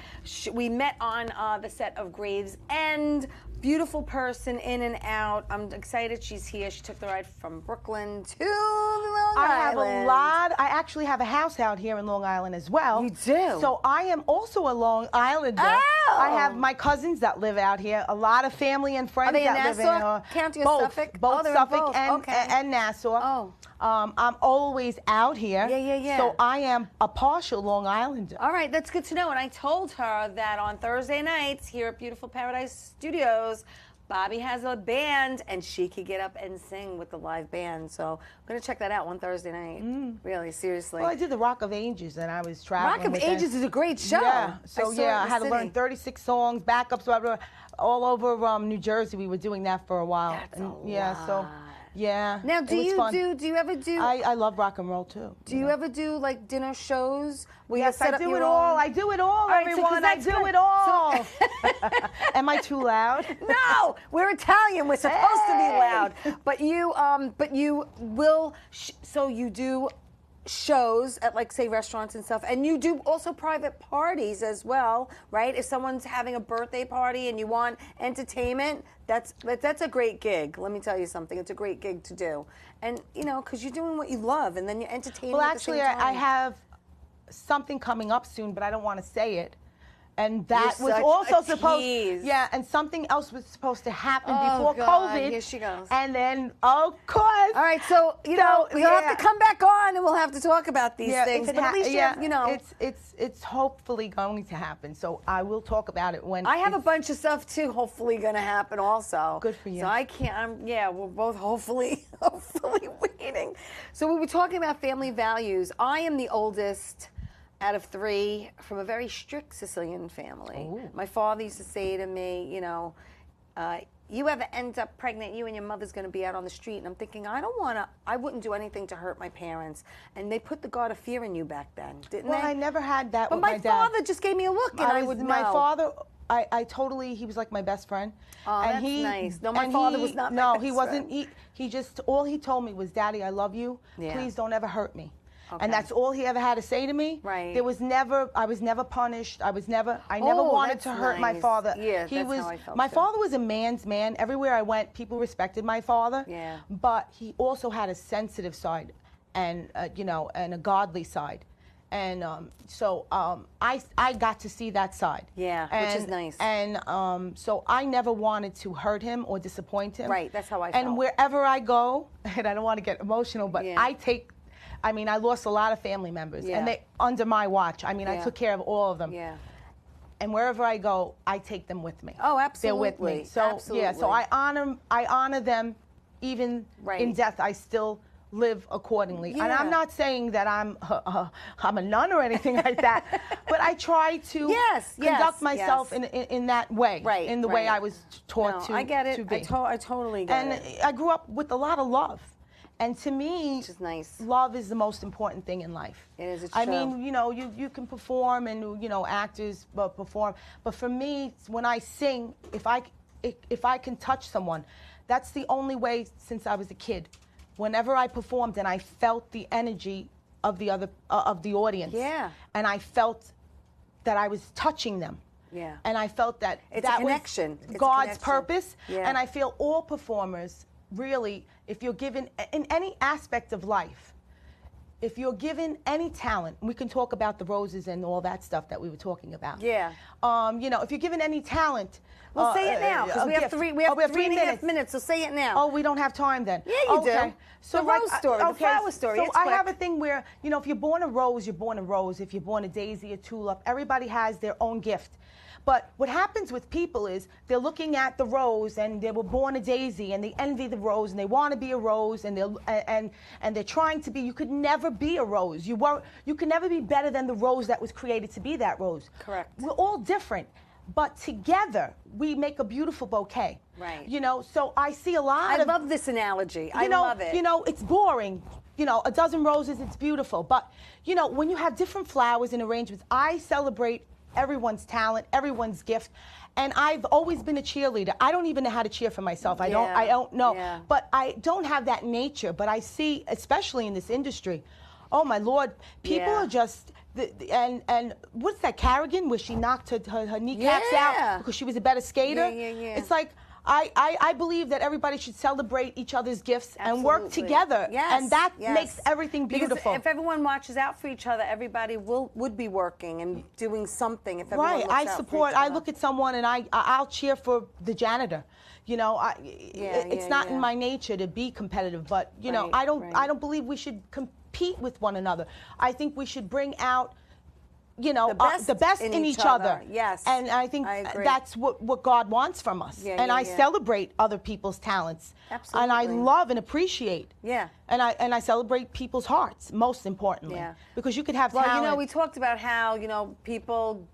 Speaker 2: We met on the set of Gravesend. Beautiful person, in and out. I'm excited she's here. She took the ride from Brooklyn to Long Island.
Speaker 3: I actually have a house out here in Long Island as well.
Speaker 2: You do?
Speaker 3: So I am also a Long Islander.
Speaker 2: Oh.
Speaker 3: I have my cousins that live out here. A lot of family and friends
Speaker 2: that
Speaker 3: live in
Speaker 2: Nassau County or
Speaker 3: both,
Speaker 2: Suffolk?
Speaker 3: Both
Speaker 2: they're
Speaker 3: Suffolk
Speaker 2: in both.
Speaker 3: and Nassau.
Speaker 2: Oh.
Speaker 3: I'm always out here.
Speaker 2: Yeah.
Speaker 3: So I am a partial Long Islander.
Speaker 2: All right, that's good to know. And I told her that on Thursday nights here at Beautiful Paradise Studios, Bobby has a band, and she could get up and sing with the live band. So I'm going to check that out one Thursday night. Really, seriously.
Speaker 3: Well, I did the Rock of Ages, and I was traveling.
Speaker 2: Rock of Ages is a great show.
Speaker 3: Yeah. So, I had to learn 36 songs, backups, all over New Jersey. We were doing that for a while.
Speaker 2: That's a lot.
Speaker 3: So Yeah.
Speaker 2: Now,
Speaker 3: it was fun.
Speaker 2: do you ever do?
Speaker 3: I love rock and roll too.
Speaker 2: Do you ever do like dinner shows where
Speaker 3: Yes,
Speaker 2: you set
Speaker 3: I
Speaker 2: up
Speaker 3: do
Speaker 2: your
Speaker 3: it all.
Speaker 2: own?
Speaker 3: I do it all,
Speaker 2: right, so 'cause
Speaker 3: everyone. I
Speaker 2: that's
Speaker 3: do
Speaker 2: good.
Speaker 3: it all. Am I too loud?
Speaker 2: No, we're Italian. We're supposed to be loud. But you will. So you do shows at, like, say, restaurants and stuff, and you do also private parties as well, right? If someone's having a birthday party and you want entertainment, that's a great gig. Let me tell you something. It's a great gig to do, and because you're doing what you love, and then you're entertaining.
Speaker 3: Well,
Speaker 2: at the
Speaker 3: actually,
Speaker 2: same time.
Speaker 3: I have something coming up soon, but I don't want to say it. And that
Speaker 2: You're
Speaker 3: was
Speaker 2: such
Speaker 3: also
Speaker 2: a
Speaker 3: supposed,
Speaker 2: tease.
Speaker 3: yeah, and something else was supposed to happen
Speaker 2: Oh,
Speaker 3: before
Speaker 2: God,
Speaker 3: COVID.
Speaker 2: here she goes.
Speaker 3: And then, of course.
Speaker 2: All right, so you'll have to come back on, and we'll have to talk about these things. But at least
Speaker 3: it's hopefully going to happen. So I will talk about it when
Speaker 2: I have a bunch of stuff too. Hopefully, going to happen also.
Speaker 3: Good for you.
Speaker 2: So I can't. We're both hopefully waiting. So we were talking about family values. I am the oldest out of 3 from a very strict Sicilian family.
Speaker 3: Ooh.
Speaker 2: My father used to say to me, you ever end up pregnant, you and your mother's going to be out on the street. And I'm thinking, I wouldn't do anything to hurt my parents. And they put the God of fear in you back then, didn't
Speaker 3: Well,
Speaker 2: they?
Speaker 3: I never had that
Speaker 2: But
Speaker 3: with my
Speaker 2: my
Speaker 3: dad.
Speaker 2: father just gave me a look, and I would know.
Speaker 3: My father, I totally, he was like my best friend.
Speaker 2: Oh,
Speaker 3: and
Speaker 2: that's
Speaker 3: he,
Speaker 2: nice. No, my
Speaker 3: and
Speaker 2: father
Speaker 3: he-
Speaker 2: was not my
Speaker 3: No,
Speaker 2: best
Speaker 3: he wasn't.
Speaker 2: friend.
Speaker 3: He just, all he told me was, Daddy, I love you.
Speaker 2: Yeah.
Speaker 3: Please don't ever hurt me.
Speaker 2: Okay.
Speaker 3: And that's all he ever had to say to me.
Speaker 2: Right.
Speaker 3: I was never punished. I never
Speaker 2: Oh,
Speaker 3: wanted
Speaker 2: that's
Speaker 3: to hurt my
Speaker 2: nice.
Speaker 3: father.
Speaker 2: Yeah,
Speaker 3: he
Speaker 2: that's
Speaker 3: was,
Speaker 2: how I felt
Speaker 3: my
Speaker 2: too.
Speaker 3: father was a man's man. Everywhere I went, people respected my father.
Speaker 2: Yeah.
Speaker 3: But he also had a sensitive side and, and a godly side. And I got to see that side.
Speaker 2: Yeah, which is nice.
Speaker 3: And so I never wanted to hurt him or disappoint him.
Speaker 2: Right, that's how I felt.
Speaker 3: And wherever I go, and I don't want to get emotional, but
Speaker 2: Yeah.
Speaker 3: I lost a lot of family members,
Speaker 2: Yeah.
Speaker 3: and they under my watch. I
Speaker 2: Yeah.
Speaker 3: took care of all of them.
Speaker 2: Yeah.
Speaker 3: And wherever I go, I take them with me.
Speaker 2: Oh,
Speaker 3: They're with
Speaker 2: absolutely.
Speaker 3: me. So yeah, so
Speaker 2: Absolutely.
Speaker 3: I honor them, even
Speaker 2: Right.
Speaker 3: in death. I still live accordingly. And
Speaker 2: Yeah.
Speaker 3: I'm not saying that I'm a nun or anything like that, but I try to conduct myself in that way,
Speaker 2: Right,
Speaker 3: in the way
Speaker 2: right.
Speaker 3: I was taught to.
Speaker 2: I get it.
Speaker 3: To be.
Speaker 2: I totally get
Speaker 3: And
Speaker 2: it.
Speaker 3: I grew up with a lot of love. And to me,
Speaker 2: Which is nice.
Speaker 3: love is the most important thing in life.
Speaker 2: It is, it's
Speaker 3: I
Speaker 2: true.
Speaker 3: mean, you can perform and, actors perform. But for me, when I sing, if I can touch someone, that's the only way since I was a kid. Whenever I performed and I felt the energy of the audience.
Speaker 2: Yeah.
Speaker 3: And I felt that I was touching them.
Speaker 2: Yeah.
Speaker 3: And I felt that
Speaker 2: It's
Speaker 3: that
Speaker 2: a connection.
Speaker 3: was
Speaker 2: It's a
Speaker 3: God's
Speaker 2: connection.
Speaker 3: purpose.
Speaker 2: Yeah.
Speaker 3: And I feel all performers, really, if you're given, in any aspect of life, if you're given any talent, we can talk about the roses and all that stuff that we were talking about.
Speaker 2: Yeah.
Speaker 3: If you're given any talent.
Speaker 2: Well, say it now, because we have
Speaker 3: gift.
Speaker 2: three
Speaker 3: Oh, we have
Speaker 2: 3.5 minutes, so say it now.
Speaker 3: Oh, we don't have time then.
Speaker 2: Yeah, you do.
Speaker 3: Okay.
Speaker 2: The rose story, the flower story,
Speaker 3: So
Speaker 2: it's
Speaker 3: I
Speaker 2: quick.
Speaker 3: have a thing where, if you're born a rose, you're born a rose. If you're born a daisy, a tulip, everybody has their own gift. But what happens with people is they're looking at the rose and they were born a daisy and they envy the rose and they want to be a rose and they're trying to be. You could never be a rose. You could never be better than the rose that was created to be that rose.
Speaker 2: Correct.
Speaker 3: We're all different, but together we make a beautiful bouquet.
Speaker 2: Right.
Speaker 3: So I see a lot
Speaker 2: I
Speaker 3: of.
Speaker 2: love this analogy. I love it.
Speaker 3: It's boring. A dozen roses, it's beautiful. But, when you have different flowers and arrangements, I celebrate everyone's talent, everyone's gift. And I've always been a cheerleader. I don't even know how to cheer for myself. I don't know.
Speaker 2: Yeah.
Speaker 3: But I don't have that nature. But I see, especially in this industry, oh my Lord, people
Speaker 2: Yeah.
Speaker 3: are just and what's that, Carrigan, where she knocked her kneecaps out because she was a better skater?
Speaker 2: Yeah.
Speaker 3: It's like I believe that everybody should celebrate each other's gifts and work
Speaker 2: Absolutely.
Speaker 3: together.
Speaker 2: Yes,
Speaker 3: And that
Speaker 2: yes.
Speaker 3: makes everything beautiful.
Speaker 2: Because if everyone watches out for each other, everybody would be working and doing something. If everyone
Speaker 3: Right,
Speaker 2: looks
Speaker 3: I
Speaker 2: out
Speaker 3: support.
Speaker 2: For each
Speaker 3: I
Speaker 2: other.
Speaker 3: look at someone and I'll cheer for the janitor. It's not in my nature to be competitive, but
Speaker 2: Right,
Speaker 3: I don't.
Speaker 2: right.
Speaker 3: I don't believe we should compete with one another. I think we should bring out. The best in each other.
Speaker 2: Yes.
Speaker 3: And I think
Speaker 2: I agree.
Speaker 3: that's what God wants from us.
Speaker 2: Yeah,
Speaker 3: and
Speaker 2: yeah,
Speaker 3: I
Speaker 2: yeah.
Speaker 3: celebrate other people's talents.
Speaker 2: Absolutely.
Speaker 3: And I love and appreciate.
Speaker 2: Yeah.
Speaker 3: And I celebrate people's hearts, most importantly.
Speaker 2: Yeah.
Speaker 3: Because you could have
Speaker 2: Well,
Speaker 3: talent.
Speaker 2: we talked about how, people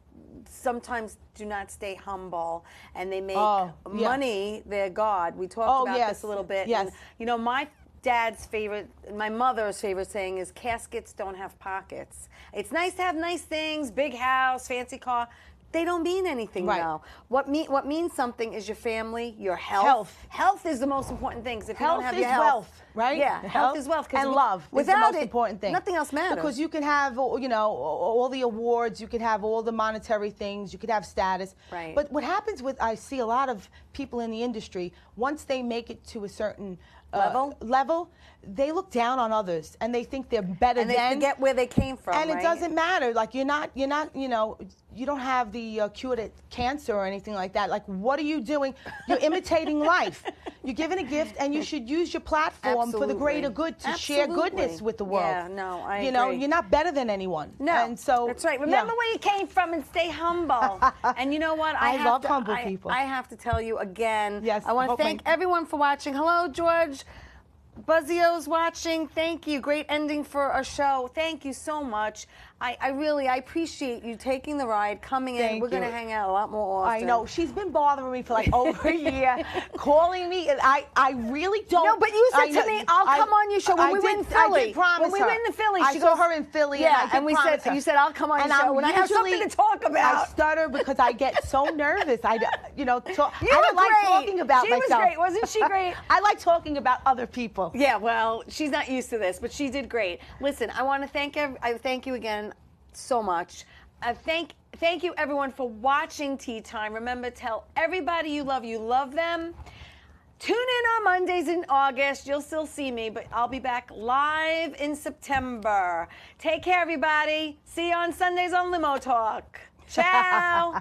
Speaker 2: sometimes do not stay humble, and they make
Speaker 3: Oh, yeah.
Speaker 2: money their god. We talked about this a little bit.
Speaker 3: Yes.
Speaker 2: And, you know, my dad's favorite, my mother's favorite saying is, caskets don't have pockets. It's nice to have nice things, big house, fancy car. They don't mean anything
Speaker 3: Right.
Speaker 2: now. What means something is your family, your health.
Speaker 3: Health.
Speaker 2: Health is the most important thing. 'Cause if you
Speaker 3: Health
Speaker 2: don't have
Speaker 3: is
Speaker 2: your health,
Speaker 3: wealth, right?
Speaker 2: Yeah, health is wealth. 'Cause
Speaker 3: And love is the
Speaker 2: without
Speaker 3: most
Speaker 2: it,
Speaker 3: important thing.
Speaker 2: nothing else matters.
Speaker 3: Because you can have, you know, all the awards, you can have all the monetary things, you could have status.
Speaker 2: Right.
Speaker 3: But what happens with, I see a lot of people in the industry, once they make it to a certain level, they look down on others and they think they're better
Speaker 2: and
Speaker 3: than.
Speaker 2: they forget where they came from.
Speaker 3: And
Speaker 2: right?
Speaker 3: it doesn't matter. Like you're not, you know, you don't have the cure to cancer or anything like that. Like, what are you doing? You're imitating life. You're given a gift, and you should use your platform for the greater good to share goodness with the world.
Speaker 2: Yeah, no, I
Speaker 3: You know,
Speaker 2: agree.
Speaker 3: you're not better than anyone.
Speaker 2: No,
Speaker 3: and so
Speaker 2: that's right. Remember where you came from and stay humble. And you know what?
Speaker 3: I love humble people.
Speaker 2: I have to tell you again.
Speaker 3: Yes,
Speaker 2: I want to
Speaker 3: hope my-
Speaker 2: thank everyone for watching. Hello, George. Buzzio's watching. Thank you. Great ending for a show. Thank you so much. I really appreciate you taking the ride, coming in.
Speaker 3: Thank
Speaker 2: We're going to
Speaker 3: you.
Speaker 2: hang out a lot more often.
Speaker 3: I know. She's been bothering me for like over a year, calling me. And I really don't.
Speaker 2: No, but you said to me, I'll come on your show when we win Philly.
Speaker 3: I did promise
Speaker 2: when we
Speaker 3: her.
Speaker 2: win the Philly,
Speaker 3: I
Speaker 2: she
Speaker 3: saw
Speaker 2: goes,
Speaker 3: her in Philly.
Speaker 2: Yeah,
Speaker 3: and I did
Speaker 2: we
Speaker 3: promise
Speaker 2: said,
Speaker 3: her.
Speaker 2: you said, I'll come on your show when I have something to talk about.
Speaker 3: I stutter because I get so nervous. You know, I
Speaker 2: You
Speaker 3: don't
Speaker 2: were
Speaker 3: like
Speaker 2: great.
Speaker 3: talking about
Speaker 2: she
Speaker 3: myself.
Speaker 2: was great. Wasn't she great?
Speaker 3: I like talking about other people.
Speaker 2: Yeah, well, she's not used to this, but she did great. Listen, I want to thank you again so much. Thank you everyone for watching Tea Time. Remember, tell everybody you love them. Tune in on Mondays in August. You'll still see me, but I'll be back live in September. Take care, everybody. See you on Sundays on Limo Talk. Ciao.